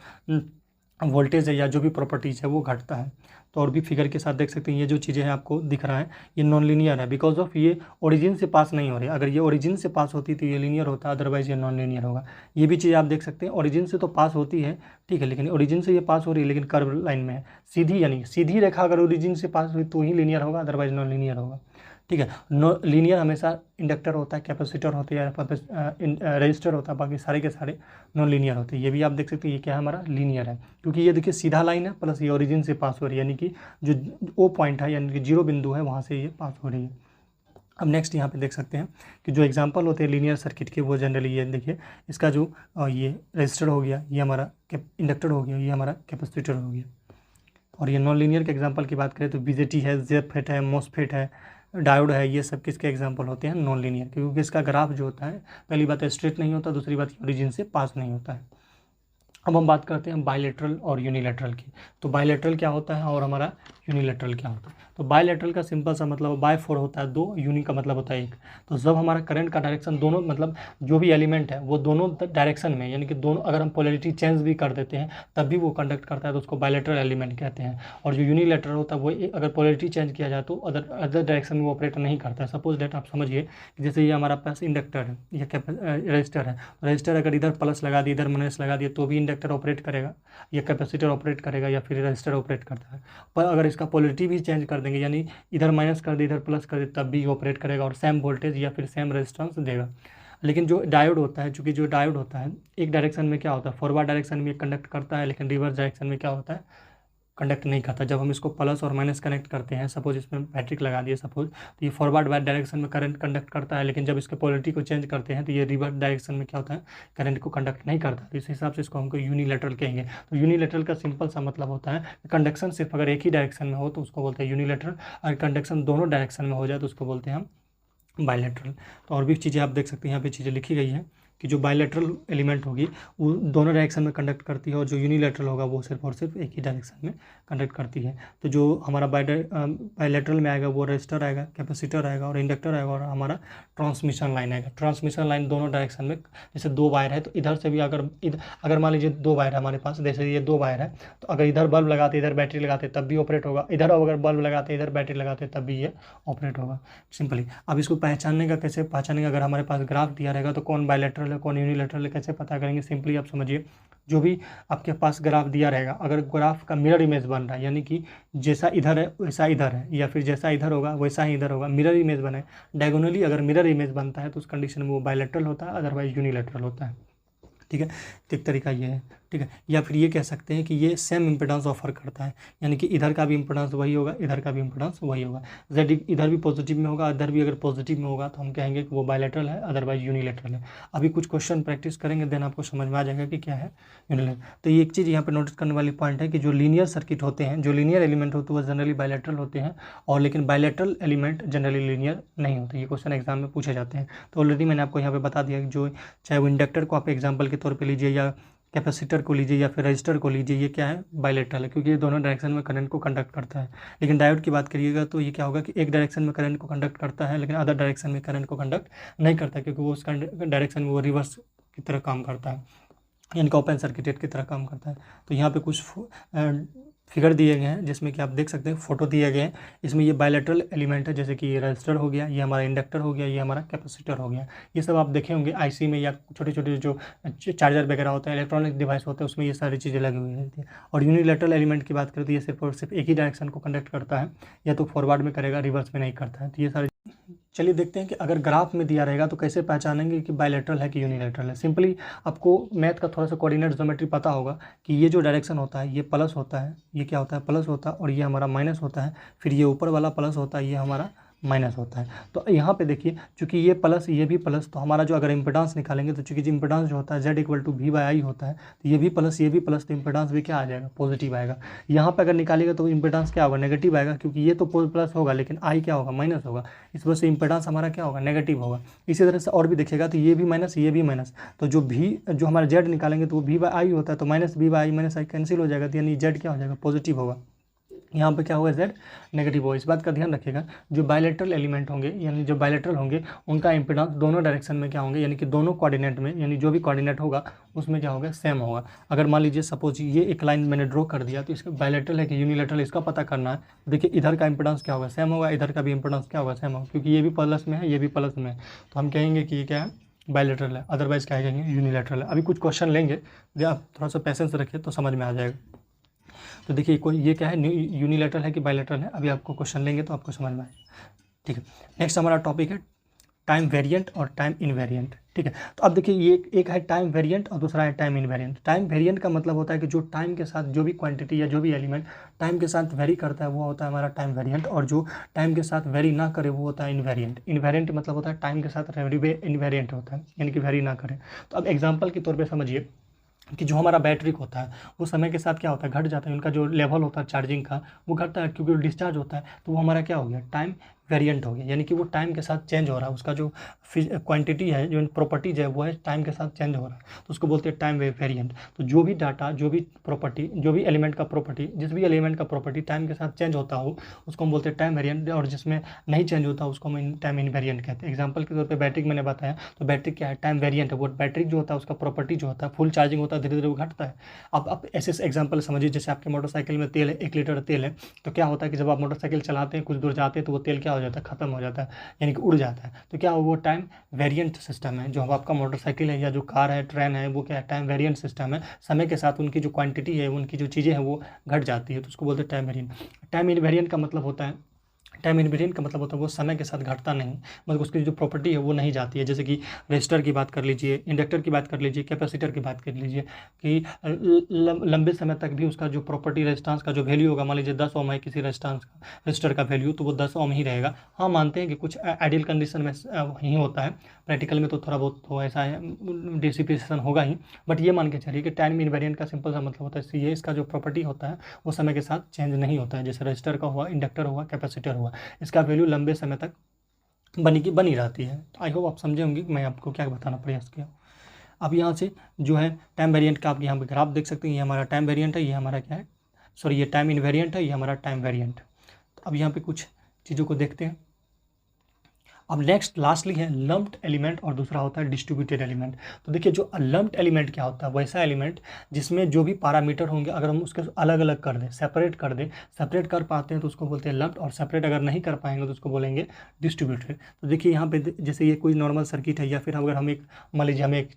A: वोल्टेज है या जो भी प्रॉपर्टीज़ है वो घटता है। तो और भी फिगर के साथ देख सकते हैं ये जो चीज़ें हैं आपको दिख रहा है ये नॉन लीनियर है, बिकॉज ऑफ ये ओरिजिन से पास नहीं हो रही। अगर ये ओरिजिन से पास होती तो ये लीनियर होता, अदरवाइज ये नॉन लीनियर होगा। ये भी चीज़ आप देख सकते हैं, ओरिजिन से तो पास होती है, ठीक है, लेकिन ओरिजिन से ये पास हो रही है लेकिन कर्व लाइन में है, सीधी, यानी सीधी रेखा अगर ओरिजिन से पास हुई तो ही लीनियर होगा, अदरवाइज नॉन लीनियर होगा, ठीक है। नो लीनियर हमेशा इंडक्टर होता है, कैपेसिटर होता है या रेजिस्टर होता है, बाकी सारे के सारे नॉन लीनियर होते हैं। ये भी आप देख सकते हैं ये क्या है हमारा लीनियर है, क्योंकि ये देखिए सीधा लाइन है प्लस ये ओरिजिन से पास हो रही है, यानी कि जो ओ पॉइंट है यानी कि 0 बिंदु है वहाँ से ये पास हो रही है। अब नेक्स्ट यहाँ पे देख सकते हैं कि जो एग्जांपल होते हैं लीनियर सर्किट के, वो जनरली ये देखिए, इसका जो ये रेजिस्टर हो गया, ये हमारा इंडक्टर हो गया, ये हमारा कैपेसिटर हो गया। और ये नॉन लीनियर के एग्जांपल की बात करें तो बीजेटी है, जेफेट है, मॉसफेट है, डायोड है, ये सब किसके एग्जांपल होते हैं? नॉन लीनियर, क्योंकि इसका ग्राफ जो होता है, पहली बात है स्ट्रेट नहीं होता, दूसरी बात ओरिजिन से पास नहीं होता है। अब हम बात करते हैं बायलैटरल और यूनिलैटरल की। तो बायलैटरल क्या होता है और हमारा यूनिलैटरल क्या होता है? तो बायलैटरल का सिंपल सा मतलब बाय 4 होता है 2, यूनि का मतलब होता है 1। तो जब हमारा करंट का डायरेक्शन दोनों, मतलब जो भी एलिमेंट है वो दोनों डायरेक्शन में, यानी कि दोनों, अगर हम पोलैरिटी चेंज भी कर देते हैं तब भी वो कंडक्ट करता है, तो उसको बायलैटरल एलिमेंट कहते हैं। और जो यूनिलैटरल होता है वो अगर पोलैरिटी चेंज किया जाए तो अदर डायरेक्शन में वो ऑपरेट नहीं करता है। सपोज दैट आप समझिए कि जैसे ये हमारा पास इंडक्टर है या रजिस्टर है, रजिस्टर अगर इधर प्लस लगा दिया, इधर माइनस लगा दिया, तो भी इंडक्टर ऑपरेट करेगा, या कैपेसिटर ऑपरेट करेगा, या फिर रजिस्टर ऑपरेट करता है। पर अगर इसका पोलैरिटी भी चेंज कर देंगे, यानी इधर माइनस कर दे, इधर प्लस कर दे, तब भी ऑपरेट करेगा और सेम वोल्टेज या फिर सेम रेजिस्टेंस देगा। लेकिन जो डायोड होता है, चूंकि जो डायोड होता है एक डायरेक्शन में क्या होता है, फॉरवर्ड डायरेक्शन में कंडक्ट करता है, लेकिन रिवर्स डायरेक्शन में क्या होता है, कंडक्ट नहीं करता। जब हम इसको प्लस और माइनस कनेक्ट करते हैं, सपोज इसमें बैटरी लगा दिए सपोज, तो ये फॉरवर्ड डायरेक्शन में करंट कंडक्ट करता है, लेकिन जब इसके पोलैरिटी को चेंज करते हैं तो ये रिवर्स डायरेक्शन में क्या होता है, करंट को कंडक्ट नहीं करता। तो इस हिसाब से इसको हमको यूनिलैटरल कहेंगे। तो यूनिलैटरल का सिंपल सा मतलब होता है कंडक्शन सिर्फ अगर एक ही डायरेक्शन में हो तो उसको बोलते हैं यूनिलैटरल, और कंडक्शन दोनों डायरेक्शन में हो जाए तो उसको बोलते हैं हम बायलैटरल। तो और भी चीज़ें आप देख सकते हैं, यहाँ पे चीज़ें लिखी गई हैं कि जो बायलैटरल एलिमेंट होगी वो दोनों डायरेक्शन में कंडक्ट करती है, और जो यूनिलैटरल होगा वो सिर्फ और सिर्फ एक ही डायरेक्शन में कंडक्ट करती है। तो जो हमारा बायलैटरल में आएगा वो रजिस्टर आएगा, कैपेसिटर आएगा और इंडक्टर आएगा, और हमारा ट्रांसमिशन लाइन आएगा। ट्रांसमिशन लाइन दोनों डायरेक्शन में, जैसे 2 वायर है तो इधर से भी अगर मान लीजिए 2 वायर है हमारे पास, जैसे ये 2 वायर है, तो अगर इधर बल्ब लगाते इधर बैटरी लगाते तब भी ऑपरेट होगा, इधर अगर बल्ब लगाते इधर बैटरी लगाते तब भी ये ऑपरेट होगा, सिंपली। अब इसको पहचानने का कैसे पहचानेंगे? अगर हमारे पास ग्राफ दिया रहेगा तो कौन बायलैटरल है कौन यूनिलैटरल है कैसे पता करेंगे? सिंपली आप समझिए, जो भी आपके पास ग्राफ दिया रहेगा, अगर ग्राफ का मिरर इमेज बन रहा है, यानी कि जैसा इधर है वैसा इधर है, या फिर जैसा इधर होगा वैसा ही इधर होगा, मिरर इमेज बने, डायगोनली अगर मिरर इमेज बनता है तो उस कंडीशन में वो बायलैटरल होता है, अदरवाइज यूनिलैटरल होता है। ठीक है, तो एक तरीका ये है। ठीक है, या फिर ये कह सकते हैं कि ये सेम इम्पिडेंस ऑफर करता है, यानी कि इधर का भी इम्पिडेंस वही होगा, इधर का भी इम्पिडेंस वही होगा। जेड इधर भी पॉजिटिव में होगा, इधर भी अगर पॉजिटिव में होगा तो हम कहेंगे कि वो बायलैटरल है, अदरवाइज यूनिलैटरल है। अभी कुछ क्वेश्चन प्रैक्टिस करेंगे, देन आपको समझ में आ जाएगा कि क्या है यूनिलैटरल। तो ये एक चीज़ यहाँ पर नोटिस करने वाली पॉइंट है कि जो लीनियर सर्किट होते हैं, जो लीनियर एलिमेंट होते हैं वो जनरली बायलैटरल होते हैं, और लेकिन बायलैटरल एलिमेंट जनरली लीनियर नहीं होते। ये क्वेश्चन एग्जाम में पूछे जाते हैं। तो ऑलरेडी मैंने आपको यहाँ पे बता दिया कि जो चाहे वो इंडक्टर को आप एग्जाम्पल के तौर पर लीजिए, या कैपेसिटर को लीजिए, या फिर रजिस्टर को लीजिए, ये क्या है, बायलैटरल है, क्योंकि ये दोनों डायरेक्शन में करंट को कंडक्ट करता है। लेकिन डायोड की बात करिएगा तो ये क्या होगा कि एक डायरेक्शन में करंट को कंडक्ट करता है, लेकिन अदर डायरेक्शन में करंट को कंडक्ट नहीं करता, क्योंकि वो उस डायरेक्शन में वो रिवर्स की तरह काम करता है, यानी कि ओपन सर्किटेड की तरह काम करता है। तो यहाँ पे कुछ फिगर दिए गए हैं जिसमें कि आप देख सकते हैं, फोटो दिए गए हैं। इसमें ये बायलैटरल एलिमेंट है, जैसे कि ये रजिस्टर हो गया, ये हमारा इंडक्टर हो गया, ये हमारा कैपेसिटर हो गया। ये सब आप देखे होंगे आईसी में, या छोटे छोटे जो चार्जर वगैरह होते हैं, इलेक्ट्रॉनिक डिवाइस होते हैं, उसमें ये सारी चीज़ें लगी हुई रहती है। और यूनिलैटरल एलिमेंट की बात करें तो ये सिर्फ और सिर्फ एक ही डायरेक्शन को कंडक्ट करता है, या तो फॉरवर्ड में करेगा, रिवर्स में नहीं करता है। तो ये सारी, चलिए देखते हैं कि अगर ग्राफ में दिया रहेगा तो कैसे पहचानेंगे कि बायलैटरल है कि यूनिलैटरल है। सिंपली आपको मैथ का थोड़ा सा कोऑर्डिनेट ज्योमेट्री पता होगा कि ये जो डायरेक्शन होता है ये प्लस होता है, ये क्या होता है, प्लस होता है, और ये हमारा माइनस होता है, फिर ये ऊपर वाला प्लस होता है, ये हमारा माइनस होता है। तो यहाँ पे देखिए, चूंकि ये प्लस ये भी प्लस, तो हमारा जो अगर इम्पिडेंस निकालेंगे तो चूंकि जो इम्पिडेंस जो होता है Z = V/I होता है, तो ये भी प्लस ये भी प्लस, तो इम्पिडेंस भी क्या आ जाएगा, पॉजिटिव आएगा। यहाँ पे अगर निकालेगा तो इम्पिडेंस क्या होगा, नेगेटिव आएगा, क्योंकि ये तो प्लस होगा लेकिन I क्या होगा, माइनस होगा। इस वजह से इम्पिडेंस हमारा क्या होगा, नेगेटिव होगा। इसी तरह से और भी देखिएगा तो ये भी माइनस ये भी माइनस, तो जो जो हमारा Z निकालेंगे तो वो V/I होता है, तो माइनस V/I -I कैंसिल हो जाएगा, तो यानी Z क्या हो जाएगा, पॉजिटिव होगा। यहाँ पे क्या होगा, Z नेगेटिव होगा। इस बात का ध्यान रखिएगा, जो बायलैटरल एलिमेंट होंगे, यानी जो बायलैटरल होंगे, उनका इम्पिडेंस दोनों डायरेक्शन में क्या होंगे, यानी कि दोनों कोऑर्डिनेट में, यानी जो भी कोऑर्डिनेट होगा उसमें क्या होगा, सेम होगा। अगर मान लीजिए सपोज ये एक लाइन मैंने ड्रॉ कर दिया, तो इसका बायलैटरल है कि यूनिलैटरल, इसका पता करना है। देखिए इधर का इम्पिडेंस क्या होगा, सेम होगा, इधर का भी इम्पिडेंस क्या होगा, सेम होगा, क्योंकि ये भी प्लस में है ये भी प्लस में है, तो हम कहेंगे कि ये क्या है, बायलैटरल है, अदरवाइज क्या कहेंगे, यूनिलैटरल है। अभी कुछ क्वेश्चन लेंगे, आप थोड़ा सा पेशेंस रखिए तो समझ में आ जाएगा। तो देखिए कोई ये क्या है, यूनिलैटरल है कि बायलैटरल है, अभी आपको क्वेश्चन लेंगे तो आपको समझ में आएगा। ठीक है, नेक्स्ट हमारा टॉपिक है टाइम वेरिएंट और टाइम इनवेरिएंट, ठीक है। तो अब देखिए ये एक है टाइम वेरिएंट और दूसरा है टाइम इनवेरिएंट। टाइम वेरिएंट का मतलब होता है कि जो टाइम के साथ जो भी क्वांटिटी या जो भी एलिमेंट टाइम के साथ वेरी करता है वो होता है हमारा टाइम वेरिएंट, और जो टाइम के साथ वेरी ना करे वो होता है इनवेरिएंट। इनवेरिएंट मतलब होता है टाइम के साथ इनवेरिएंट होता है, यानी कि वेरी ना करे। तो अब एग्जाम्पल के तौर पर समझिए कि जो हमारा बैटरी होता है वो समय के साथ क्या होता है, घट जाता है, उनका जो लेवल होता है चार्जिंग का वो घटता है, क्योंकि वो डिस्चार्ज होता है। तो वो हमारा क्या हो गया, टाइम वेरिएंट हो गया, यानी कि वो टाइम के साथ चेंज हो रहा है, उसका जो क्वांटिटी है, जो प्रॉपर्टीज है, वो है टाइम के साथ चेंज हो रहा है, तो उसको बोलते हैं टाइम वेरिएंट। तो जो भी डाटा, जो भी प्रॉपर्टी, जो भी एलिमेंट का प्रॉपर्टी, जिस भी एलिमेंट का प्रॉपर्टी टाइम के साथ चेंज होता हो उसको हम बोलते हैं टाइम वेरिएंट, और जिसमें नहीं चेंज होता उसको हम टाइम इनवेरिएंट कहते हैं। एग्जाम्पल के तौर पर बैटरी मैंने बताया, तो बैटरी क्या है, टाइम वेरिएंट है। वो बैटरी जो होता है उसका प्रॉपर्टी जो होता है, फुल चार्जिंग होता है, धीरे धीरे वो घटता है। अब ऐसे एग्जाम्पल समझिए, जैसे आपके मोटरसाइकिल में तेल है, 1 लीटर तेल है, तो क्या होता है कि जब आप मोटरसाइकिल चलाते हैं, कुछ दूर जाते हैं, तो वो तेल क्या हो जाता है, खत्म हो जाता है, यानी कि उड़ जाता है। तो क्या वो टाइम वेरिएंट सिस्टम है। जो आपका मोटरसाइकिल है या जो कार है, ट्रेन है, वो क्या है, टाइम वेरिएंट सिस्टम है। समय के साथ उनकी जो क्वांटिटी है, उनकी जो चीज़ें हैं वो घट जाती है, तो उसको बोलते हैं टाइम वेरिएंट। टाइम इनवेरिएंट का मतलब होता है, टाइम इनवेरिएंट का मतलब होता है वो समय के साथ घटता नहीं, मतलब उसकी जो प्रॉपर्टी है वो नहीं जाती है। जैसे कि रेजिस्टर की बात कर लीजिए, इंडक्टर की बात कर लीजिए, कैपेसिटर की बात कर लीजिए, कि लंबे समय तक भी उसका जो प्रॉपर्टी रेजिस्टेंस का जो वैल्यू होगा, मान लीजिए 10 ओम है किसी रेजिस्टर का वैल्यू, तो वो 10 ओम ही रहेगा। हाँ, मानते हैं कि कुछ आइडियल कंडीशन में ही होता है, प्रैक्टिकल में तो थोड़ा बहुत तो ऐसा है, डिसिपेशन होगा ही, बट ये मान के चलिए कि टाइम इनवेरिएंट का सिंपल सा मतलब होता है ये, इसका जो प्रॉपर्टी होता है वो समय के साथ चेंज नहीं होता है। जैसे रजिस्टर का हुआ, इंडक्टर हुआ, कैपेसिटर हुआ, इसका वैल्यू लंबे समय तक बनी रहती है। आई होप आप समझे होंगे कि मैं आपको क्या बताना प्रयास किया। अब यहाँ से जो है टाइम वेरिएंट का आप यहाँ पे ग्राफ देख सकते हैं, ये हमारा टाइम वेरिएंट है, ये हमारा क्या है, सॉरी ये टाइम इनवेरिएंट है, ये हमारा टाइम वेरिएंट। तो अब यहाँ पे कुछ चीज़ों को देखते हैं। अब नेक्स्ट लास्टली है लम्प्ड एलिमेंट और दूसरा होता है डिस्ट्रीब्यूटेड एलिमेंट। तो देखिए जो लम्प्ड एलिमेंट क्या होता है, वैसा एलिमेंट जिसमें जो भी पैरामीटर होंगे अगर हम उसके अलग अलग कर दें, सेपरेट कर पाते हैं तो उसको बोलते हैं लम्प्ड, और सेपरेट अगर नहीं कर पाएंगे तो उसको बोलेंगे डिस्ट्रीब्यूटेड। तो देखिए यहाँ पे जैसे ये कोई नॉर्मल सर्किट है, या फिर अगर हम एक मान लीजिए हमें एक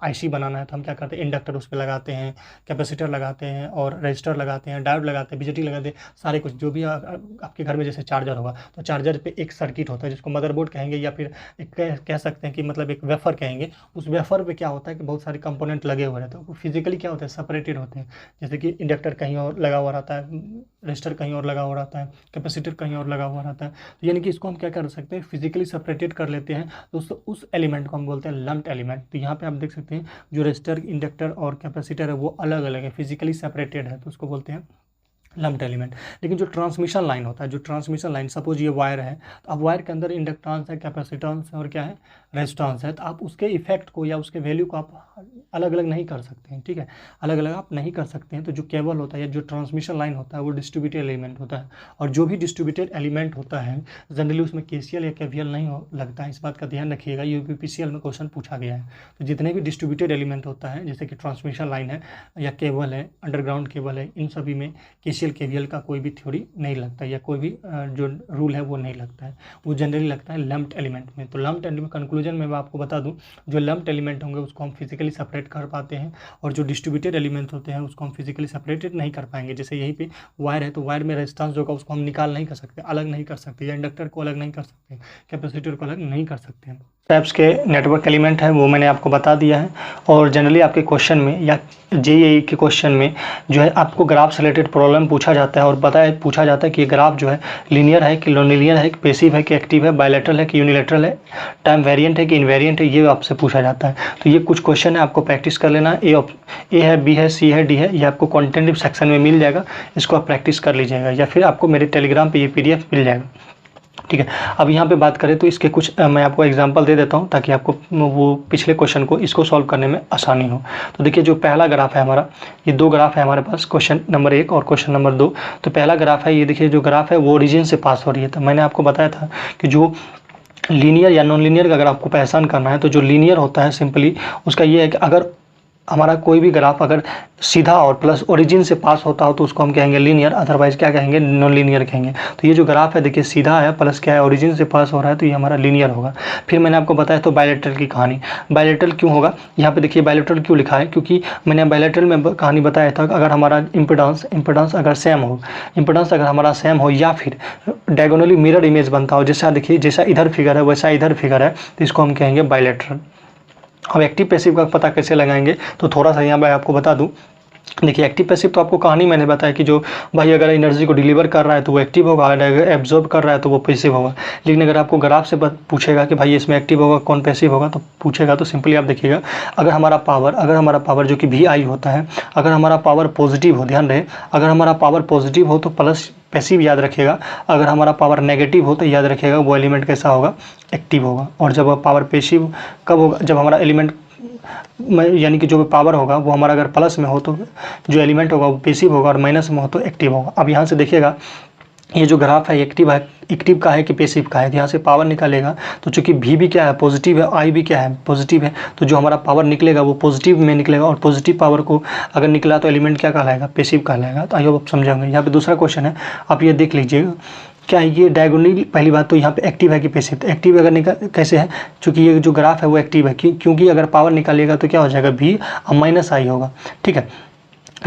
A: IC बनाना है, तो हम क्या करते हैं, इंडक्टर उस पर लगाते हैं, कैपेसिटर लगाते हैं, और रजिस्टर लगाते हैं, डायोड लगाते हैं, BJT लगाते हैं, सारे कुछ जो भी आपके घर में जैसे चार्जर होगा, तो चार्जर पे एक सर्किट होता है जिसको मदरबोर्ड कहेंगे, या फिर एक कह सकते हैं कि मतलब एक वेफर कहेंगे। उस वेफर पे क्या होता है कि बहुत सारे कंपोनेंट लगे हुए रहते हैं, वो फिजिकली क्या होते हैं, सेपरेटेड होते हैं। जैसे कि इंडक्टर कहीं और लगा हुआ रहता है, रजिस्टर कहीं और लगा हुआ रहता है, कैपेसिटर कहीं और लगा हुआ रहता है। तो यानी कि इसको हम क्या कर सकते हैं, फिजिकली सेपरेटेड कर लेते हैं, तो उस एलिमेंट को हम बोलते हैं लम्प्ड एलिमेंट। तो यहाँ पे आप देख सकते हैं जो रजिस्टर, इंडक्टर और कैपेसिटर है वो अलग अलग है, फिजिकली सेपरेटेड है, तो उसको बोलते हैं लम्प्ड एलिमेंट। लेकिन जो ट्रांसमिशन लाइन होता है, जो ट्रांसमिशन लाइन, सपोज ये वायर है, तो अब वायर के अंदर इंडक्टेंस है, कैपेसिटेंस है और क्या है, रेजिस्टेंस है, तो आप उसके इफेक्ट को या उसके वैल्यू को आप अलग अलग नहीं कर सकते हैं, ठीक है, अलग अलग आप नहीं कर सकते हैं। तो जो केबल होता है या जो ट्रांसमिशन लाइन होता है वो डिस्ट्रीब्यूटेड एलिमेंट होता है, और जो भी डिस्ट्रीब्यूटेड एलिमेंट होता है जनरली उसमें KCL या KVL नहीं लगता है, इस बात का ध्यान रखिएगा, UPPCL में क्वेश्चन पूछा गया है। तो जितने भी डिस्ट्रीब्यूटेड एलिमेंट होता है, जैसे कि ट्रांसमिशन लाइन है या केबल है, अंडरग्राउंड केबल है, इन सभी में KCL KVL का कोई भी थ्योरी नहीं लगता, या कोई भी जो रूल है वो नहीं लगता है, वो जनरली लगता है लम्प्ड एलिमेंट में। तो लम्प्ड एलिमेंट कंक्लूजन में मैं आपको बता दूं, जो लम्प्ड एलिमेंट होंगे उसको हम फिजिकली सेपरेट कर पाते हैं, और जो डिस्ट्रीब्यूटेड एलिमेंट होते हैं उसको हम फिजिकली सेपरेटेड नहीं कर पाएंगे। जैसे यहीं पे वायर है, तो वायर में रेजिस्टेंस जो होगा उसको हम निकाल नहीं कर सकते, अलग नहीं कर सकते, या इंडक्टर को अलग नहीं कर सकते, कैपेसिटर को अलग नहीं कर सकते हैं। टाइप्स के नेटवर्क एलिमेंट है वो मैंने आपको बता दिया है। और जनरली आपके क्वेश्चन में या JEE के क्वेश्चन में जो है आपको ग्राफ से रिलेटेड प्रॉब्लम पूछा जाता है, और पूछा जाता है कि ये ग्राफ जो है लीनियर है कि नॉन लीनियर है, कि पैसिव है कि एक्टिव है, बायलैटरल है कि यूनिलैटरल है, टाइम वेरिएंट है कि इनवेरिएंट है, ये आपसे पूछा जाता है। तो ये कुछ क्वेश्चन है, आपको प्रैक्टिस कर लेना है। ए है, B है, C है, D है, ये आपको कॉन्टेंट सेक्शन में मिल जाएगा, इसको आप प्रैक्टिस कर लीजिएगा, या फिर आपको मेरे टेलीग्राम पर ये PDF मिल जाएगा, ठीक है। अब यहाँ पे बात करें तो इसके कुछ मैं आपको एग्जांपल दे देता हूँ, ताकि आपको वो पिछले क्वेश्चन को इसको सॉल्व करने में आसानी हो। तो देखिए जो पहला ग्राफ है हमारा, ये 2 ग्राफ है हमारे पास, क्वेश्चन नंबर 1 और क्वेश्चन नंबर 2। तो पहला ग्राफ है, ये देखिए जो ग्राफ है वो ओरिजिन से पास हो रही है। तो मैंने आपको बताया था कि जो लीनियर या नॉन लीनियर का अगर आपको पहचान करना है, तो जो लीनियर होता है सिंपली उसका ये है कि अगर हमारा कोई भी ग्राफ अगर सीधा और प्लस ओरिजिन से पास होता हो तो उसको हम कहेंगे लीनियर, अदरवाइज क्या कहेंगे, नॉन लीनियर कहेंगे। तो ये जो ग्राफ है देखिए सीधा है प्लस क्या है ओरिजिन से पास हो रहा है तो ये हमारा लीनियर होगा। फिर मैंने आपको बताया तो बायलेटरल की कहानी, बायलेटरल क्यों होगा, यहाँ पे देखिए बायलेटरल क्यों लिखा है, क्योंकि मैंने बायलेटरल में कहानी बताया था अगर हमारा इम्पिडेंस अगर सेम हो, इम्पिडेंस अगर हमारा सेम हो या फिर डायगोनली मिरर इमेज बनता हो, जैसा देखिए जैसा इधर फिगर है वैसा इधर फिगर है, तो इसको हम कहेंगे बायलेटरल। अब एक्टिव पैसिव का पता कैसे लगाएंगे तो थोड़ा सा यहाँ मैं आपको बता दूं। देखिए एक्टिव पैसिव तो आपको कहानी मैंने बताया कि जो भाई अगर एनर्जी को डिलीवर कर रहा है तो वो एक्टिव होगा, अगर एब्जॉर्ब कर रहा है तो वो पैसिव होगा। लेकिन अगर आपको ग्राफ से पूछेगा कि भाई इसमें एक्टिव होगा कौन पैसिव होगा तो पूछेगा तो सिंपली आप देखिएगा अगर हमारा पावर जो कि VI होता है, अगर हमारा पावर पॉजिटिव हो, ध्यान रहे अगर हमारा पावर पॉजिटिव हो तो प्लस पैसिव याद रखिएगा, अगर हमारा पावर नेगेटिव हो तो याद रखिएगा वो एलिमेंट कैसा होगा, एक्टिव होगा। और जब पावर पैसिव कब होगा, जब हमारा एलिमेंट यानी कि जो पावर होगा वो हमारा अगर प्लस में हो तो जो एलिमेंट होगा वो पैसिव होगा और माइनस में हो तो एक्टिव होगा। अब यहाँ से देखिएगा ये जो ग्राफ है एक्टिव का है कि पैसिव का है, यहाँ से पावर निकालेगा तो चूंकि V भी क्या है पॉजिटिव है, I भी क्या है पॉजिटिव है, तो जो हमारा पावर निकलेगा वो पॉजिटिव में निकलेगा और पॉजिटिव पावर को अगर निकला तो एलिमेंट क्या कहलाएगा, पैसिव कहलाएगा। तो आई होप आप समझेंगे। यहाँ पे दूसरा क्वेश्चन है, आप ये देख लीजिएगा क्या ये डायगोनली, पहली बात तो यहाँ पे एक्टिव है कि पैसिव, तो एक्टिव अगर निकाल कैसे है, चूँकि ये जो ग्राफ है वो एक्टिव है क्योंकि अगर पावर निकालेगा तो क्या हो जाएगा V और माइनस I होगा, ठीक है।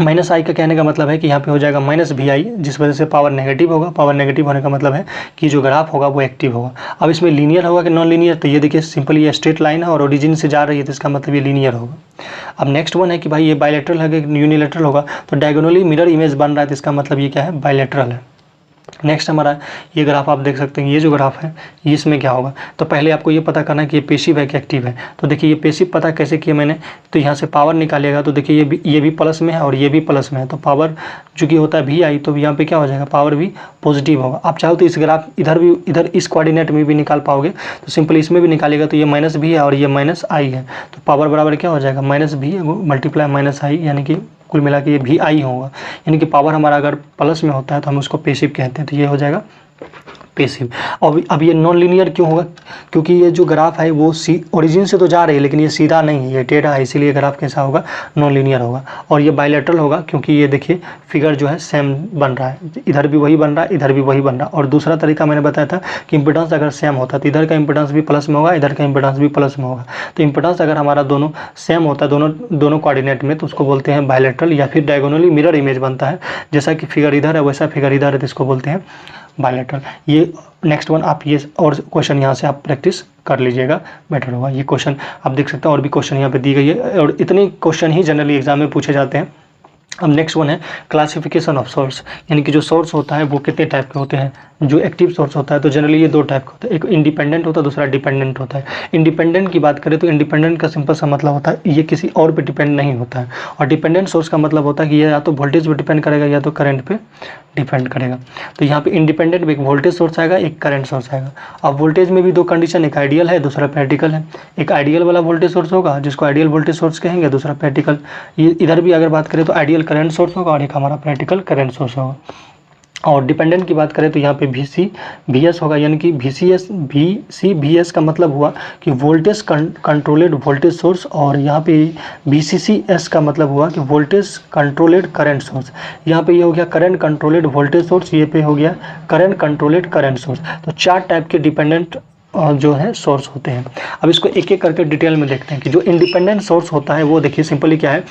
A: माइनस I का कहने का मतलब है कि यहाँ पे हो जाएगा माइनस VI, जिस वजह से पावर नेगेटिव होगा। पावर नेगेटिव होने का मतलब है कि जो ग्राफ होगा वो एक्टिव होगा। अब इसमें लीनियर होगा कि नॉन लीनियर, तो ये देखिए सिंपली ये स्ट्रेट लाइन है और ओरिजिन से जा रही है तो इसका मतलब ये लीनियर होगा। अब नेक्स्ट वन है कि भाई ये बायलेटरल है कि यूनिलेटरल होगा, तो डायगोनली मिरर इमेज बन रहा है तो इसका मतलब ये क्या है, बायलेटरल है। नेक्स्ट हमारा ये ग्राफ आप देख सकते हैं, ये जो ग्राफ है ये इसमें क्या होगा, तो पहले आपको ये पता करना है कि ये पैसिव है कि एक्टिव है। तो देखिए ये पैसिव पता कैसे किया मैंने, तो यहाँ से पावर निकालेगा तो देखिए ये भी प्लस में है और ये भी प्लस में है, तो पावर चूँकि होता है VI तो यहाँ पे क्या हो जाएगा, पावर भी पॉजिटिव होगा। आप चाहो तो इस ग्राफ इधर इस कोऑर्डिनेट में भी निकाल पाओगे, तो सिंपली इसमें भी निकालेगा तो ये माइनस V है और ये माइनस I है, तो पावर बराबर क्या हो जाएगा, minus V multiply minus I, यानी कि कुल मिला के ये VI होगा। यानी कि पावर हमारा अगर प्लस में होता है तो हम उसको पैसिव कहते हैं, तो ये हो जाएगा पैसिव। और अब ये नॉन लीनियर क्यों होगा, क्योंकि ये जो ग्राफ है वो ओरिजिन से तो जा रही है लेकिन ये सीधा नहीं है, ये टेढ़ा है, इसीलिए ग्राफ कैसा होगा, नॉन लीनियर होगा। और ये बायलेटरल होगा क्योंकि ये देखिए फिगर जो है सेम बन रहा है, इधर भी वही बन रहा है इधर भी वही बन रहा है। और दूसरा तरीका मैंने बताया था कि इंपिडेंस अगर सेम होता है तो इधर का इंपिडेंस भी प्लस में होगा, इधर का इंपिडेंस भी प्लस में होगा। तो इंपिडेंस अगर हमारा दोनों सेम होता है दोनों कोऑर्डिनेट में तो उसको बोलते हैं बायलेटरल, या फिर डायगोनली मिरर इमेज बनता है, जैसा कि फिगर इधर है वैसा फिगर इधर है तो इसको बोलते हैं बायलेटरल। ये नेक्स्ट वन आप ये और क्वेश्चन यहाँ से आप प्रैक्टिस कर लीजिएगा, बेटर होगा। ये क्वेश्चन आप देख सकते हैं और भी क्वेश्चन यहाँ पे दी गई है और इतने क्वेश्चन ही जनरली एग्जाम में पूछे जाते हैं। अब नेक्स्ट वन है क्लासिफिकेशन ऑफ सोर्स, यानी कि जो सोर्स होता है वो कितने टाइप के होते हैं। जो एक्टिव सोर्स होता है तो जनरली ये दो टाइप का होता है, एक इंडिपेंडेंट होता है दूसरा डिपेंडेंट होता है। इंडिपेंडेंट की बात करें तो इंडिपेंडेंट का सिंपल सा मतलब होता है ये किसी और पे डिपेंड नहीं होता है, और डिपेंडेंट सोर्स का मतलब होता है कि ये या तो वोल्टेज पे डिपेंड करेगा या तो करंट पे डिपेंड करेगा। तो यहाँ पे इंडिपेंडेंट में एक वोल्टेज सोर्स आएगा एक करंट सोर्स आएगा। अब वोल्टेज में भी दो कंडीशन, एक आइडियल है दूसरा प्रैक्टिकल है। एक आइडियल वाला वोल्टेज सोर्स होगा जिसको आइडियल वोल्टेज सोर्स कहेंगे, दूसरा प्रैक्टिकल। ये इधर भी अगर बात करें तो आइडियल करंट सोर्स होगा और एक हमारा प्रैक्टिकल करंट सोर्स होगा। और डिपेंडेंट की बात करें तो यहाँ पे VC VS होगा, यानी कि VC VS का मतलब हुआ कि वोल्टेज कंट्रोलेड वोल्टेज सोर्स, और यहाँ पे VCCS का मतलब हुआ कि वोल्टेज कंट्रोलेड करंट सोर्स। यहाँ पे ये हो गया करंट कंट्रोलेड वोल्टेज सोर्स, ये पे हो गया करंट कंट्रोलेड करंट सोर्स। तो 4 टाइप के डिपेंडेंट जो है सोर्स होते हैं। अब इसको एक एक करके डिटेल में देखते हैं कि जो इंडिपेंडेंट सोर्स होता है वो देखिए सिंपली क्या है,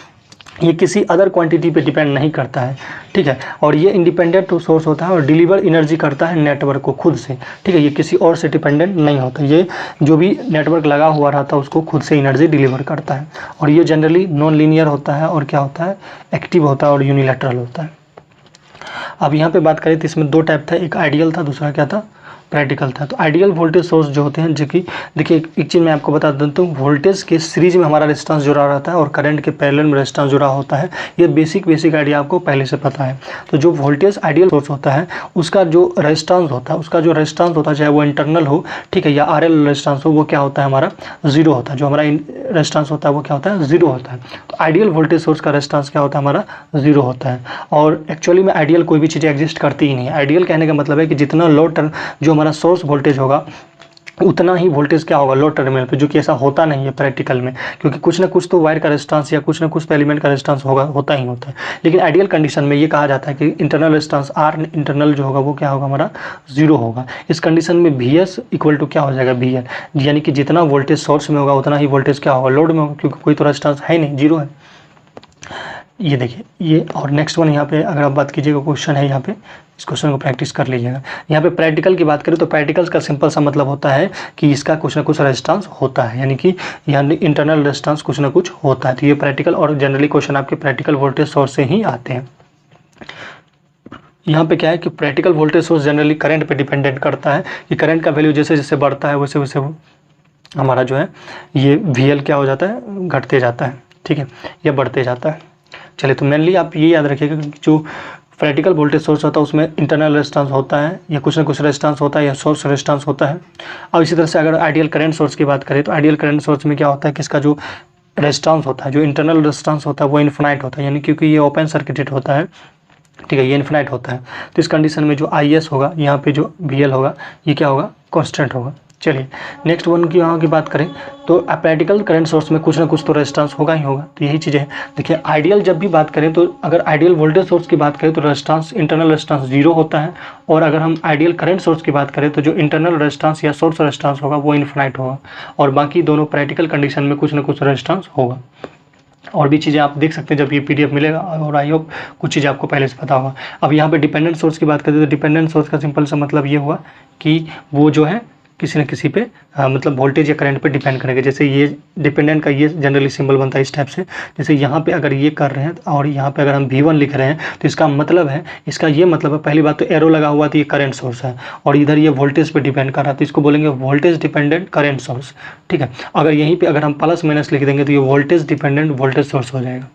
A: ये किसी अदर क्वांटिटी पे डिपेंड नहीं करता है, ठीक है। और ये इंडिपेंडेंट सोर्स होता है और डिलीवर एनर्जी करता है नेटवर्क को खुद से, ठीक है। ये किसी और से डिपेंडेंट नहीं होता, ये जो भी नेटवर्क लगा हुआ रहता है उसको खुद से एनर्जी डिलीवर करता है। और ये जनरली नॉन लीनियर होता है और क्या होता है, एक्टिव होता है और यूनिलैटरल होता है। अब यहाँ पे बात करें तो इसमें 2 टाइप था, एक आइडियल था दूसरा क्या था, प्रैक्टिकल था। तो आइडियल वोल्टेज सोर्स जो होते हैं, जो कि देखिए एक चीज़ मैं आपको बता देता हूँ, वोल्टेज के सीरीज में हमारा रेजिस्टेंस जुड़ा रहता है और करंट के पैरेलल में रेजिस्टेंस जुड़ा होता है। ये बेसिक आइडिया आपको पहले से पता है। तो जो वोल्टेज आइडियल सोर्स होता है उसका जो रेजिस्टेंस होता है चाहे वो इंटरनल हो, ठीक है, या RL रेजिस्टेंस हो, वो क्या होता है हमारा 0 होता है। जो हमारा रेजिस्टेंस होता है वो क्या होता है 0 होता है। तो आइडियल वोल्टेज सोर्स का रेजिस्टेंस क्या होता है हमारा 0 होता है। और एक्चुअली में आइडियल कोई भी चीज़ एग्जिस्ट करती ही नहीं है। आइडियल कहने का मतलब है कि जितना लो टर्म जो हमारा सोर्स वोल्टेज होगा उतना ही वोल्टेज क्या होगा लो टर्मिनल पे, जो कि ऐसा होता नहीं है प्रैक्टिकल में, क्योंकि कुछ ना कुछ तो वायर का रेजिस्टेंस या कुछ ना कुछ तो एलिमेंट का रेजिस्टेंस होता ही होता है। लेकिन आइडियल कंडीशन में ये कहा जाता है कि इंटरनल रेजिस्टेंस आर इंटरनल जो होगा वो क्या होगा हमारा 0 होगा। इस कंडीशन में वी एस इक्वल टू क्या हो जाएगा वी एल, यानी कि जितना वोल्टेज सोर्स में होगा उतना ही वोल्टेज क्या होगा लोड में होगा, क्योंकि कोई तो रेजिस्टेंस है नहीं, 0 है। ये देखिए ये, और नेक्स्ट वन यहाँ पे अगर आप बात कीजिएगा क्वेश्चन है यहाँ पे, इस क्वेश्चन को प्रैक्टिस कर लीजिएगा। यहाँ पे प्रैक्टिकल की बात करें तो प्रैक्टिकल्स का सिंपल सा मतलब होता है कि इसका कुछ ना कुछ रेजिस्टेंस होता है, यानी कि यहाँ इंटरनल रेजिस्टेंस कुछ ना कुछ होता है। तो ये प्रैक्टिकल, और जनरली क्वेश्चन आपके प्रैक्टिकल वोल्टेज सोर्स से ही आते हैं। यहाँ पे क्या है कि practical voltage source generally current पे डिपेंडेंट करता है, कि करंट का वैल्यू जैसे जैसे बढ़ता है वैसे वैसे हमारा जो है ये VL क्या हो जाता है, घटते जाता है, ठीक है, या बढ़ते जाता है। चलिए, तो मेनली आप ये याद रखिएगा कि जो प्रैक्टिकल वोल्टेज सोर्स होता है उसमें इंटरनल रेजिस्टेंस होता है, या कुछ ना कुछ रेजिस्टेंस होता है, या सोर्स रेजिस्टेंस होता है। और इसी तरह से अगर आइडियल करंट सोर्स की बात करें तो आइडियल करंट सोर्स में क्या होता है कि इसका जो रेजिस्टेंस होता है, जो इंटरनल रेजिस्टेंस होता है वो इन्फिनाइट होता है, यानी क्योंकि ये ओपन सर्किटेड होता है, ठीक है, ये इन्फिनाइट होता है। तो इस कंडीशन में जो IS होगा, यहाँ पे जो VL होगा, ये क्या होगा, कॉन्स्टेंट होगा। चलिए, नेक्स्ट वन की यहाँ की बात करें तो प्रैक्टिकल करंट सोर्स में कुछ ना कुछ तो रेजिस्टेंस होगा ही होगा। तो यही चीज़ें हैं। देखिए, आइडियल जब भी बात करें तो अगर आइडियल वोल्टेज सोर्स की बात करें तो रेजिस्टेंस, इंटरनल रेजिस्टेंस 0 होता है, और अगर हम आइडियल करंट सोर्स की बात करें तो जो इंटरनल रेजिस्टेंस या सोर्स रेजिस्टेंस होगा वो इन्फिनाइट होगा, और बाकी दोनों प्रैक्टिकल कंडीशन में कुछ ना कुछ रेजिस्टेंस होगा। और भी चीज़ें आप देख सकते हैं जब ये PDF मिलेगा, और आई होप कुछ चीज़ें आपको पहले से पता होगा। अब यहाँ पे डिपेंडेंट सोर्स की बात करें तो डिपेंडेंट सोर्स का सिंपल सा मतलब ये हुआ कि वो जो है किसी न किसी पे मतलब वोल्टेज या करंट पे डिपेंड करेगा। जैसे ये डिपेंडेंट का ये जनरली सिंबल बनता है इस टाइप से, जैसे यहाँ पे अगर ये कर रहे हैं और यहाँ पे अगर हम V1 लिख रहे हैं तो इसका मतलब है, इसका ये मतलब है, पहली बात तो एरो लगा हुआ तो ये करंट सोर्स है, और इधर ये वोल्टेज पे डिपेंड कर रहा है, तो इसको बोलेंगे वोल्टेज डिपेंडेंट करंट सोर्स, ठीक है। अगर यहीं पर अगर हम प्लस माइनस लिख देंगे तो ये वोल्टेज डिपेंडेंट वोल्टेज सोर्स हो जाएगा।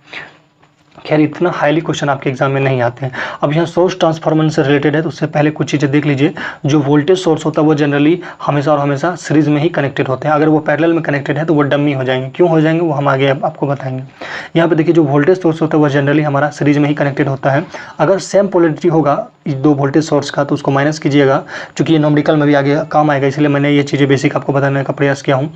A: खैर, इतना हाईली क्वेश्चन आपके एग्जाम में नहीं आते हैं। अब यहाँ सोर्स ट्रांसफॉर्मेशन से रिलेटेड है, तो उससे पहले कुछ चीज़ें देख लीजिए। जो वोल्टेज सोर्स होता है वो जनरली हमेशा और हमेशा सीरीज में ही कनेक्टेड होते हैं। अगर वो पैरेलल में कनेक्टेड है तो वो डम्मी हो जाएंगे। क्यों हो जाएंगे वो हम आगे आपको बताएंगे। यहाँ पे देखिए, जो वोल्टेज सोर्स होता है वो जनरली हमारा सीरीज में ही कनेक्टेड होता है। अगर सेम पोलरिटी होगा दो वोल्टेज सोर्स का तो उसको माइनस कीजिएगा, क्योंकि ये न्यूमेरिकल में भी आगे काम आएगा, इसलिए मैंने ये चीज़ें बेसिक आपको बताने का प्रयास किया हूँ।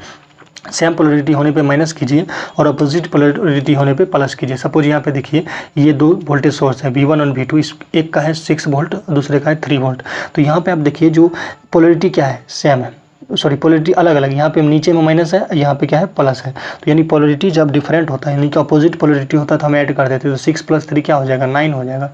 A: सेम पोलरिटी होने पे माइनस कीजिए और अपोजिट पोलरिटी होने पे प्लस कीजिए। सपोज यहाँ पे देखिए, ये दो वोल्टेज सोर्स है V1 और V2, इस एक का है 6 वोल्ट, दूसरे का है 3 वोल्ट। तो यहाँ पे आप देखिए जो पोलरिटी क्या है, सेम है, सॉरी पोलरिटी अलग अलग। यहाँ पे नीचे में माइनस है, यहाँ पे क्या है, प्लस है। तो यानी पोलरिटी जब डिफरेंट होता है, यानी कि अपोजिट पोलरिटी होता है तो हम ऐड कर देते हैं, तो 6 + 3 क्या हो जाएगा, 9 हो जाएगा।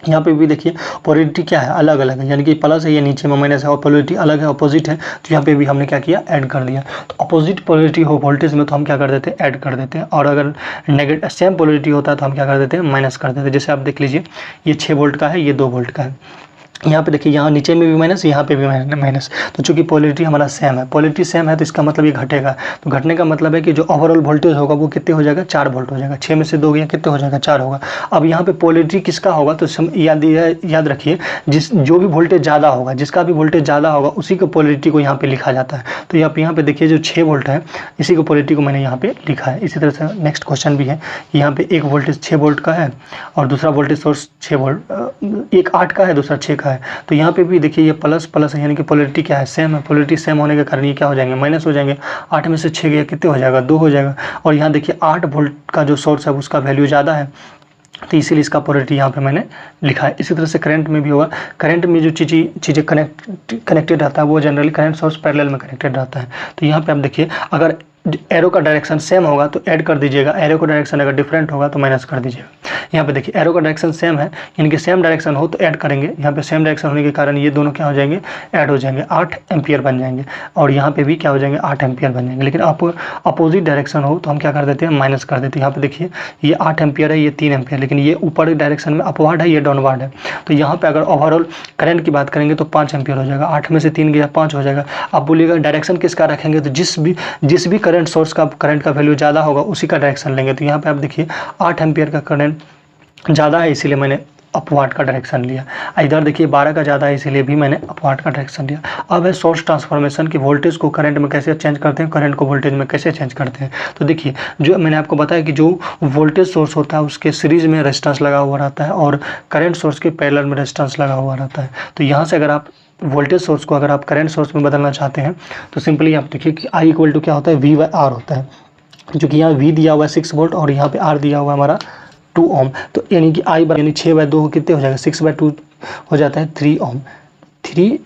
A: यहाँ पे भी देखिए पोलरिटी क्या है, अलग अलग है, यानी कि प्लस है, ये नीचे में माइनस है, और पोलरिटी अलग है, अपोजिट है, तो यहाँ पे भी हमने क्या किया, ऐड कर दिया। तो अपोजिट पोलरिटी हो वोल्टेज में तो हम क्या कर देते हैं, ऐड कर देते हैं, और अगर नेगेटिव सेम पोलरिटी होता है तो हम क्या कर देते हैं, माइनस कर देते हैं। जैसे आप देख लीजिए, ये 6 वोल्ट का है, ये 2 वोल्ट का है। यहाँ पे देखिए, यहाँ नीचे में भी माइनस, यहाँ पे भी माइनस। तो चूंकि पोलरिटी हमारा सेम है, पोलरिटी सेम है तो इसका मतलब ये घटेगा। तो घटने का मतलब है कि जो ओवरऑल वोल्टेज होगा वो कितने हो जाएगा, 4 वोल्ट हो जाएगा। 6 में से 2 गया, कितने हो जाएगा, 4 होगा। अब यहाँ पे पोलरिटी किसका होगा तो याद रखिए, जो भी वोल्टेज ज़्यादा होगा, जिसका भी वोल्टेज ज़्यादा होगा उसी को पोलरिटी को यहाँ पे लिखा जाता है। तो यहाँ पे देखिए, जो 6 वोल्ट है इसी को पोलरिटी को मैंने यहाँ पे लिखा है। इसी तरह से नेक्स्ट क्वेश्चन भी है, यहाँ पे एक वोल्टेज 6 वोल्ट का है और दूसरा वोल्टेज सोर्स 6 वोल्ट, एक 8 का है, दूसरा 6 का है। तो यहाँ पे भी देखिए, ये प्लस प्लस है, यानी कि पोलरिटी क्या है, सेम है। पोलरिटी सेम होने के कारण ये क्या हो जाएंगे, माइनस हो जाएंगे। 8 में से 6 गया, कितने हो जाएगा, 2 हो जाएगा। और यहाँ देखिए 8 वोल्ट का जो सोर्स है उसका वैल्यू ज़्यादा है, तो इसीलिए इसका पोलरिटी यहाँ पे मैंने लिखा है। इसी तरह से करंट में भी होगा। करंट में जो चीज़ें कनेक्टेड रहता है वो जनरली करंट सोर्स पैरेलल में कनेक्टेड रहता है। तो यहाँ पे आप देखिए, अगर एरो का डायरेक्शन सेम होगा तो ऐड कर दीजिएगा, एरो का डायरेक्शन अगर डिफरेंट होगा तो माइनस कर दीजिएगा। यहाँ पे देखिए, एरो का डायरेक्शन सेम है, यानी कि सेम डायरेक्शन हो तो ऐड करेंगे। यहाँ पे सेम डायरेक्शन होने के कारण ये दोनों क्या हो जाएंगे, ऐड हो जाएंगे, 8 एम्पियर बन जाएंगे। और यहाँ पे भी क्या हो जाएंगे, 8 एम्पियर बन जाएंगे। लेकिन आप अपोजिट डायरेक्शन हो तो हम क्या कर देते हैं, माइनस कर देते हैं। यहाँ पे देखिए, ये 8 एम्पियर है, ये 3 एम्पियर, लेकिन ये ऊपर डायरेक्शन में अपवार्ड है, ये डाउनवार्ड है। तो यहाँ पे अगर ओवरऑल करंट की बात करेंगे तो 5 एम्पियर हो जाएगा। 8 में से 3 गया, 5 हो जाएगा। आप बोलिएगा डायरेक्शन किसका रखेंगे, तो जिस भी करंट सोर्स का करंट का वैल्यू ज़्यादा होगा उसी का डायरेक्शन लेंगे। तो यहाँ पे आप देखिए, 8 एम्पियर का करंट ज़्यादा है इसीलिए मैंने अपवार्ड का डायरेक्शन लिया। इधर देखिए 12 का ज़्यादा है इसीलिए भी मैंने अपवार्ड का डायरेक्शन लिया। अब है सोर्स ट्रांसफॉर्मेशन की, वोल्टेज को करंट में कैसे चेंज करते हैं, करंट को वोल्टेज में कैसे चेंज करते हैं। तो देखिए, जो मैंने आपको बताया कि जो वोल्टेज सोर्स होता है उसके सीरीज में रेजिस्टेंस लगा हुआ रहता है और करंट सोर्स के पैरेलल में रेजिस्टेंस लगा हुआ रहता है। तो यहाँ से अगर आप वोल्टेज सोर्स को अगर आप करंट सोर्स में बदलना चाहते हैं तो सिंपली आप देखिए कि I इक्वल टू क्या होता है, V/R होता है, जो कि यहाँ V दिया हुआ है 6 वोल्ट और यहाँ पे R दिया हुआ है हमारा 2 ओम। तो यानी कि यानी 6/2 कितने हो जाएगा, 6/2 हो जाता है 3 ओम, 3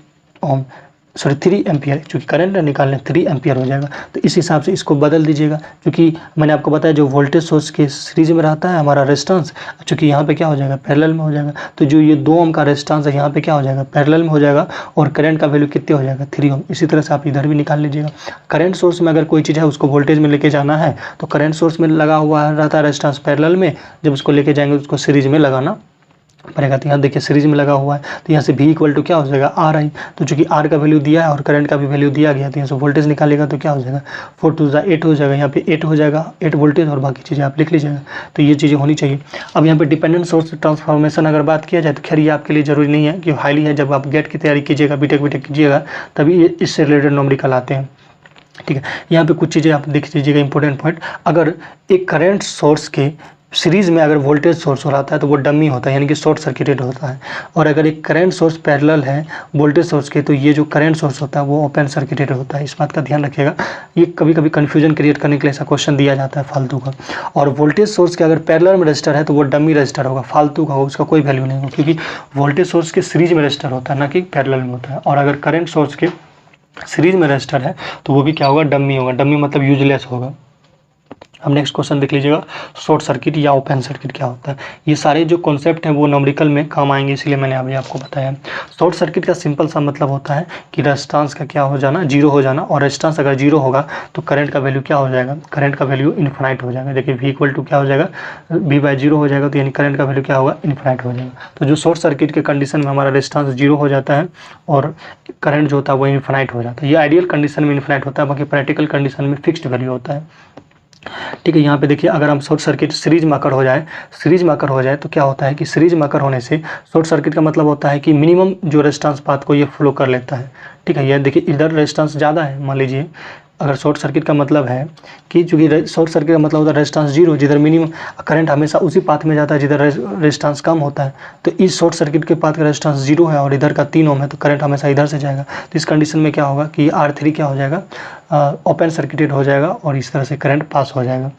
A: एम्पियर, क्योंकि करंट निकालने 3 एम्पियर हो जाएगा। तो इस हिसाब से इसको बदल दीजिएगा, क्योंकि मैंने आपको बताया जो वोल्टेज सोर्स के सीरीज में रहता है हमारा रेजिस्टेंस, चूँकि यहाँ पे क्या हो जाएगा, पैरेलल में हो जाएगा। तो जो ये 2 ओम का रेजिस्टेंस है यहाँ पे क्या हो जाएगा, पैरेलल में हो जाएगा, और करंट का वैल्यू कितने हो जाएगा, 3 ओम। इसी तरह से आप इधर भी निकाल लीजिएगा। करंट सोर्स में अगर कोई चीज़ है उसको वोल्टेज में लेके जाना है तो करंट सोर्स में लगा हुआ रहता है रेजिस्टेंस पैरेलल में, जब उसको लेके जाएंगे उसको सीरीज में लगाना पड़ेगा। तो यहाँ देखिए सीरीज में लगा हुआ है, तो यहाँ से V इक्वल टू क्या हो जाएगा, RI। तो चूँकि R का वैल्यू दिया है और करंट का भी वैल्यू दिया गया, तो यहाँ से वोल्टेज निकालेगा तो क्या हो जाएगा, 4 2 8 हो जाएगा, यहाँ पे 8 हो जाएगा, 8 वोल्टेज, और बाकी चीज़ें आप लिख लीजिएगा। तो ये चीज़ें होनी चाहिए। अब यहाँ पे डिपेंडेंट सोर्स ट्रांसफॉर्मेशन अगर बात किया जाए तो खैर ये आपके लिए ज़रूरी नहीं है कि हाईली है, जब आप गेट की तैयारी कीजिएगा, बीटेक कीजिएगा, तभी इससे रिलेटेड न्यूमेरिकल आते हैं, ठीक है। यहाँ पे कुछ चीज़ें आप देख लीजिएगा इंपॉर्टेंट पॉइंट। अगर एक करंट सोर्स के सीरीज़ में अगर वोल्टेज सोर्स हो रहा है तो वो डमी होता है, यानी कि शॉर्ट सर्किटेड होता है। और अगर एक करंट सोर्स पैरेलल है वोल्टेज सोर्स के, तो ये जो करंट सोर्स होता है वो ओपन सर्किटेड होता है। इस बात का ध्यान रखिएगा, ये कभी कभी कन्फ्यूजन क्रिएट करने के लिए ऐसा क्वेश्चन दिया जाता है फालतू का। और वोल्टेज सोर्स के अगर पैरेलल में रजिस्टर है तो वो डमी रजिस्टर होगा, फालतू का होगा, उसका कोई वैल्यू नहीं होगा, क्योंकि वोल्टेज सोर्स के सीरीज में रजिस्टर होता है, ना कि पैरेलल में होता है। और अगर करंट सोर्स के सीरीज में रजिस्टर है तो वो भी क्या होगा, डमी होगा। डमी मतलब यूजलेस होगा। अब नेक्स्ट क्वेश्चन देख लीजिएगा, शॉर्ट सर्किट या ओपन सर्किट क्या होता है। ये सारे जो कॉन्सेप्ट हैं वो न्यूमेरिकल में काम आएंगे, इसलिए मैंने अभी आपको बताया। शॉर्ट सर्किट का सिंपल सा मतलब होता है कि रेजिस्टेंस का क्या हो जाना, जीरो हो जाना, और रेजिस्टेंस अगर जीरो होगा तो करंट का वैल्यू क्या हो जाएगा, करंट का वैल्यू इन्फिनाइट हो जाएगा। देखिए V इक्वल टू क्या हो जाएगा, V/0 हो जाएगा, तो यानी करंट का वैल्यू क्या होगा, इन्फिनाइट हो जाएगा। तो जो शॉर्ट सर्किट के कंडीशन में हमारा रेजिस्टेंस जीरो हो जाता है और करंट जो होता है वो इन्फिनाइट हो जाता है। ये आइडियल कंडीशन में इन्फिनाइट होता है, बाकी प्रैक्टिकल कंडीशन में फिक्स्ड वैल्यू होता है, ठीक है। यहाँ पे देखिए अगर हम शॉर्ट सर्किट सीरीज में अकर हो जाए तो क्या होता है कि सीरीज में अकर होने से शॉर्ट सर्किट का मतलब होता है कि मिनिमम जो रेजिस्टेंस पाथ को ये फ्लो कर लेता है, ठीक है। ये देखिए इधर रेजिस्टेंस ज़्यादा है, मान लीजिए अगर शॉर्ट सर्किट का मतलब है कि चूँकि शॉर्ट सर्किट का मतलब होता है रेजिस्टेंस जीरो, जिधर मिनिमम करंट हमेशा उसी पाथ में जाता है जिधर रेजिस्टेंस कम होता है। तो इस शॉर्ट सर्किट के पाथ का रेजिस्टेंस जीरो है और इधर का 3 ओम है, तो करंट हमेशा इधर से जाएगा। तो इस कंडीशन में क्या होगा कि R3 क्या हो जाएगा, ओपन सर्किटेड हो जाएगा और इस तरह से करंट पास हो जाएगा।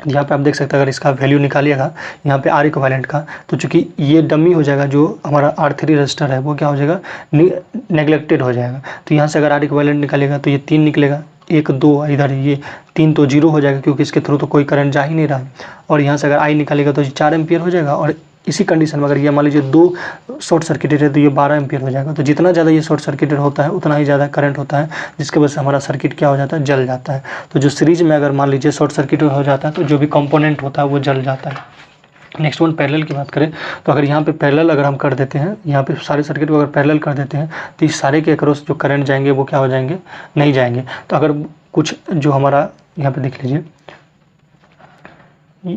A: यहाँ पे आप देख सकते हैं, अगर इसका वैल्यू निकालिएगा यहाँ पे R इक्विवेलेंट का, तो चूँकि ये डमी हो जाएगा, जो हमारा R3 रजिस्टर है वो क्या हो जाएगा, नेग्लेक्टेड हो जाएगा। तो यहाँ से अगर R इक्विवेलेंट निकालिएगा तो ये 3 निकलेगा, 1 2, इधर ये 3 तो जीरो हो जाएगा क्योंकि इसके थ्रू तो कोई करंट जा ही नहीं रहा। और यहाँ से अगर I निकालेगा तो 4 एम्पियर हो जाएगा। और इसी कंडीशन में अगर ये मान लीजिए 2 शॉर्ट सर्किटेड है तो ये 12 एम्पियर हो जाएगा। तो जितना ज़्यादा ये शॉर्ट सर्किटेड होता है उतना ही ज़्यादा करंट होता है, जिसकी वजह से हमारा सर्किट क्या हो जाता है, जल जाता है। तो जो सीरीज में अगर मान लीजिए शॉर्ट सर्किटेड हो जाता है तो जो भी कंपोनेंट होता है वो जल जाता है। नेक्स्ट वन पैरेलल की बात करें तो अगर यहाँ पे पैरेलल अगर हम कर देते हैं, यहाँ पे सारे सर्किट को अगर पैरेलल कर देते हैं तो इस सारे के अक्रॉस जो करंट जाएंगे वो क्या हो जाएंगे, नहीं जाएंगे। तो अगर कुछ जो हमारा यहाँ पे देख लीजिए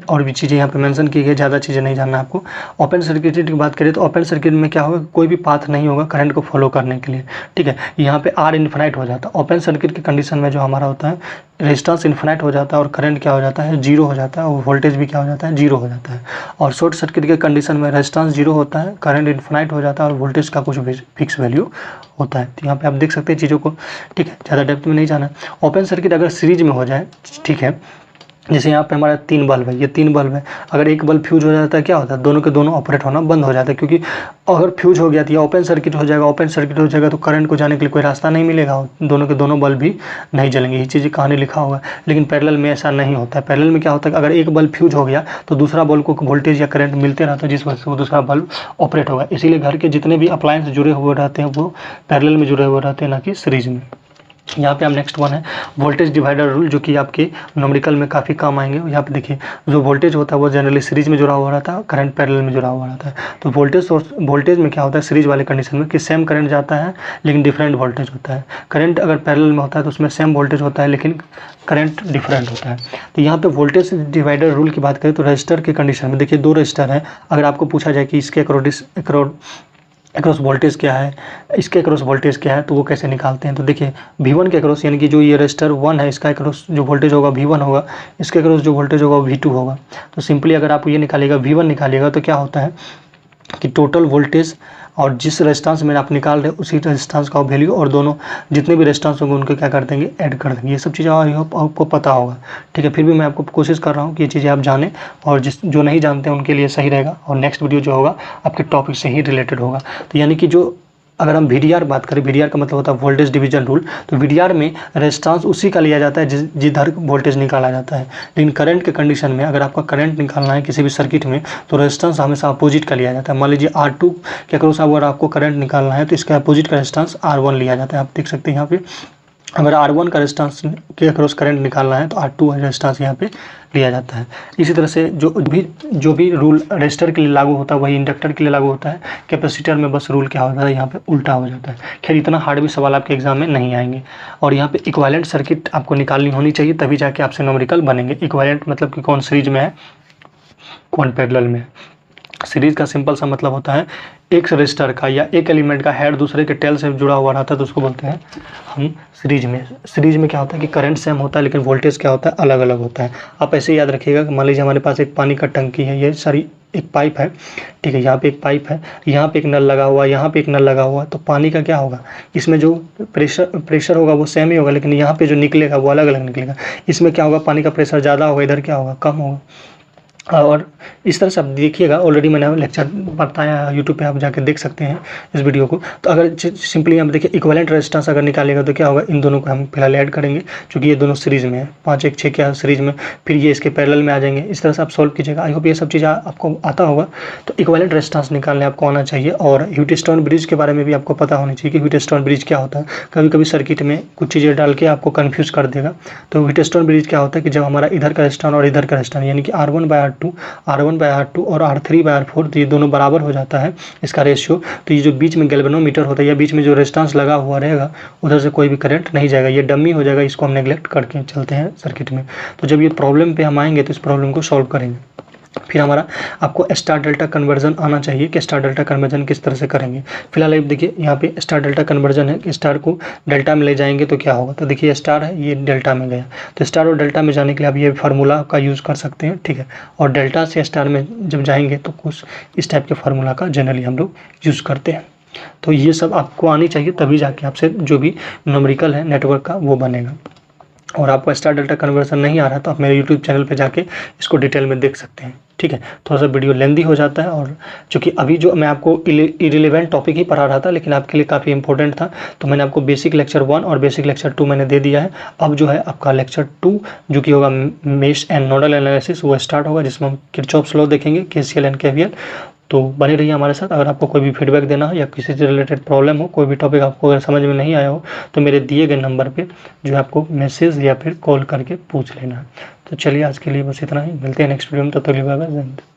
A: और भी चीज़ें यहाँ पे मेंशन की गई, ज़्यादा चीज़ें नहीं जानना आपको। ओपन सर्किट की बात करें तो ओपन सर्किट में क्या होगा, कोई भी पाथ नहीं होगा करंट को फॉलो करने के लिए, ठीक है। यहाँ पे R इन्फिनाइट हो जाता है। ओपन सर्किट की कंडीशन में जो हमारा होता है रेजिस्टेंस इन्फिनाइट हो जाता है और करंट क्या हो जाता है, जीरो हो जाता है, और वोल्टेज भी क्या हो जाता है, जीरो हो जाता है। और शॉर्ट सर्किट के कंडीशन में रेजिस्टेंस जीरो होता है, करंट इन्फिनाइट हो जाता है और वोल्टेज का कुछ फिक्स वैल्यू होता है। तो यहाँ पे आप देख सकते हैं चीज़ों को, ठीक है, ज़्यादा डेप्थ में नहीं जाना। ओपन सर्किट अगर सीरीज में हो जाए, ठीक है, जैसे यहाँ पे हमारा 3 बल्ब है, ये 3 बल्ब है, अगर एक बल्ब फ्यूज हो जाता है क्या होता है, दोनों के दोनों ऑपरेट होना बंद हो जाता है, क्योंकि अगर फ्यूज हो गया तो ये ओपन सर्किट हो जाएगा। ओपन सर्किट हो जाएगा तो करंट को जाने के लिए कोई रास्ता नहीं मिलेगा, दोनों के दोनों बल्ब भी नहीं जलेंगे। ये चीज़ें कहानी लिखा होगा, लेकिन पैरेलल में ऐसा नहीं होता है। पैरेलल में क्या होता है, अगर एक बल्ब फ्यूज हो गया तो दूसरा बल्ब को वोल्टेज या करंट मिलते रहता है, जिस वजह से वो दूसरा बल्ब ऑपरेट होगा। इसीलिए घर के जितने भी अप्लायंस जुड़े हुए रहते हैं वो पैरेलल में जुड़े हुए रहते हैं, ना कि सीरीज में। यहाँ पे हम नेक्स्ट वन है वोल्टेज डिवाइडर रूल, जो कि आपके न्यूमेरिकल में काफ़ी काम आएंगे। यहाँ पे देखिए जो वोल्टेज होता है वो जनरली सीरीज में जुड़ा हुआ रहता है, करंट पैरेलल में जुड़ा हुआ रहता है। तो वोल्टेज में क्या होता है सीरीज वाले कंडीशन में कि सेम करंट जाता है लेकिन डिफरेंट वोल्टेज होता है। करंट अगर पैरेलल में होता है तो उसमें सेम वोल्टेज होता है लेकिन करंट डिफरेंट होता है। तो यहाँ पे वोल्टेज डिवाइडर रूल की बात करें तो रजिस्टर के कंडीशन में देखिए 2 रजिस्टर हैं। अगर आपको पूछा जाए कि इसके अक्रॉस वोल्टेज क्या है, इसके अक्रॉस वोल्टेज क्या है, तो वो कैसे निकालते हैं। तो देखिए V1 के अक्रॉस, यानी कि जो ये रजिस्टर 1 है इसका अक्रॉस जो वोल्टेज होगा V1 होगा, इसके अक्रॉस जो वोल्टेज होगा V2 होगा। तो सिंपली अगर आप ये निकालिएगा V1 निकालिएगा तो क्या होता है कि टोटल वोल्टेज और जिस रेजिस्टेंस में आप निकाल रहे हो उसी रेजिस्टेंस का वैल्यू और दोनों जितने भी रेजिस्टेंस होंगे उनको क्या कर देंगे, ऐड कर देंगे। ये सब चीज़ें आई होप आपको पता होगा, ठीक है। फिर भी मैं आपको कोशिश कर रहा हूँ कि ये चीज़ें आप जानें, और जो नहीं जानते हैं उनके लिए सही रहेगा। और नेक्स्ट वीडियो जो होगा आपके टॉपिक से ही रिलेटेड होगा। तो यानी कि जो अगर हम VDR बात करें, VDR का मतलब होता है वोल्टेज डिवीजन रूल। तो VDR में रेजिस्टेंस उसी का लिया जाता है जिधर वोल्टेज निकाला जाता है। लेकिन करंट के कंडीशन में अगर आपका करंट निकालना है किसी भी सर्किट में तो रेजिस्टेंस हमेशा अपोजिट का लिया जाता है। मान लीजिए R2 के अक्रॉस अगर आपको करंट निकालना है तो इसका अपोजिट का रेजिस्टेंस R1 लिया जाता है। आप देख सकते हैं यहाँ पे अगर R1 का रेजिस्टेंस के अक्रॉस करंट निकालना है तो R2 रेजिस्टेंस यहाँ पे लिया जाता है। इसी तरह से जो भी रूल रेजिस्टर के लिए लागू होता है वही इंडक्टर के लिए लागू होता है। कैपेसिटर में बस रूल क्या होता है, यहाँ पे उल्टा हो जाता है। खैर इतना हार्ड भी सवाल आपके एग्जाम में नहीं आएंगे। और यहाँ पे इक्विवेलेंट सर्किट आपको निकालनी होनी चाहिए, तभी जाके आपसे न्यूमेरिकल बनेंगे। इक्विवेलेंट मतलब कि कौन सीरीज में है, कौन पैरेलल में है। सीरीज का सिंपल सा मतलब होता है एक रजिस्टर का या एक एलिमेंट का हेड दूसरे के टेल से जुड़ा हुआ रहता है तो उसको बोलते हैं हम सीरीज में। सीरीज में क्या होता है कि करंट सेम होता है लेकिन वोल्टेज क्या होता है, अलग अलग होता है। आप ऐसे ही याद रखिएगा कि मान लीजिए हमारे पास एक पानी का टंकी है, ये सारी एक पाइप है, ठीक है। यहाँ पे एक पाइप है, यहाँ पे एक नल लगा हुआ है, यहाँ पे एक नल लगा हुआ है। तो पानी का क्या होगा, इसमें जो प्रेशर होगा वो सेम ही होगा, लेकिन यहाँ पे जो निकलेगा वो अलग अलग निकलेगा। इसमें क्या होगा, पानी का प्रेशर ज़्यादा होगा, इधर क्या होगा, कम होगा। और इस तरह से आप देखिएगा, ऑलरेडी मैंने लेक्चर बताया यूट्यूब पे, आप जाके देख सकते हैं इस वीडियो को। तो अगर सिंपली आप देखिए इक्विवेलेंट रेजिस्टेंस अगर निकालेगा तो क्या होगा, इन दोनों को हम फिलहाल ऐड करेंगे क्योंकि ये दोनों सीरीज में है, 5 1 6 क्या सीरीज में, फिर ये इसके पैरेलल में आ जाएंगे। इस तरह से आप सॉल्व कीजिएगा। आई होप ये सब चीज़ें आपको आता होगा। तो इक्विवेलेंट रेजिस्टेंस निकालने आपको आना चाहिए। और ह्यूजेन ब्रिज के बारे में भी आपको पता होनी चाहिए कि ह्यूजेन ब्रिज क्या होता है। कभी कभी सर्किट में कुछ चीज़ें डाल के आपको कन्फ्यूज़ कर देगा। तो ह्यूजेन ब्रिज क्या होता है कि जब हमारा इधर का रेजिस्टेंस और इधर का रेजिस्टेंस यानी कि R1/R2 और R3/R4 तो ये दोनों बराबर हो जाता है इसका रेशियो। तो ये जो बीच में गैल्वेनोमीटर होता है या बीच में जो रेजिस्टेंस लगा हुआ रहेगा उधर से कोई भी करंट नहीं जाएगा, ये डमी हो जाएगा। इसको हम नेग्लेक्ट करके चलते हैं सर्किट में। तो जब ये प्रॉब्लम पे हम आएंगे तो इस प्रॉब्लम को सॉल्व करेंगे। फिर हमारा आपको स्टार डेल्टा कन्वर्जन आना चाहिए कि स्टार डेल्टा कन्वर्जन किस तरह से करेंगे। फिलहाल आप देखिए यहाँ पे स्टार डेल्टा कन्वर्जन है कि स्टार को डेल्टा में ले जाएंगे तो क्या होगा। तो देखिए स्टार है, ये डेल्टा में गया, तो स्टार और डेल्टा में जाने के लिए आप ये फार्मूला का यूज़ कर सकते हैं, ठीक है। और डेल्टा से स्टार में जब जाएंगे तो कुछ इस टाइप के फार्मूला का जनरली हम लोग यूज़ करते हैं। तो ये सब आपको आनी चाहिए, तभी जाके आपसे जो भी न्यूमेरिकल है नेटवर्क का वो बनेगा। और आपको स्टार डेल्टा कन्वर्जन नहीं आ रहा तो आप मेरे यूट्यूब चैनल पे जाके इसको डिटेल में देख सकते हैं, ठीक है। थोड़ा सा वीडियो लेंदी हो जाता है, और चूँकि अभी जो मैं आपको इरिलेवेंट टॉपिक ही पढ़ा रहा था लेकिन आपके लिए काफ़ी इंपॉर्टेंट था, तो मैंने आपको बेसिक लेक्चर 1 और बेसिक लेक्चर 2 मैंने दे दिया है। अब जो है आपका लेक्चर 2 जो कि होगा मेश एंड नोडल एनालिसिस, वो स्टार्ट होगा, जिसमें हम किरचॉफ्स लॉ देखेंगे, KCL एंड KVL। तो बने रहिए हमारे साथ। अगर आपको कोई भी फीडबैक देना हो या किसी से रिलेटेड प्रॉब्लम हो, कोई भी टॉपिक आपको अगर समझ में नहीं आया हो तो मेरे दिए गए नंबर पे जो है आपको मैसेज या फिर कॉल करके पूछ लेना है। तो चलिए आज के लिए बस इतना ही, मिलते हैं नेक्स्ट वीडियो में। तब तक बाय बाय।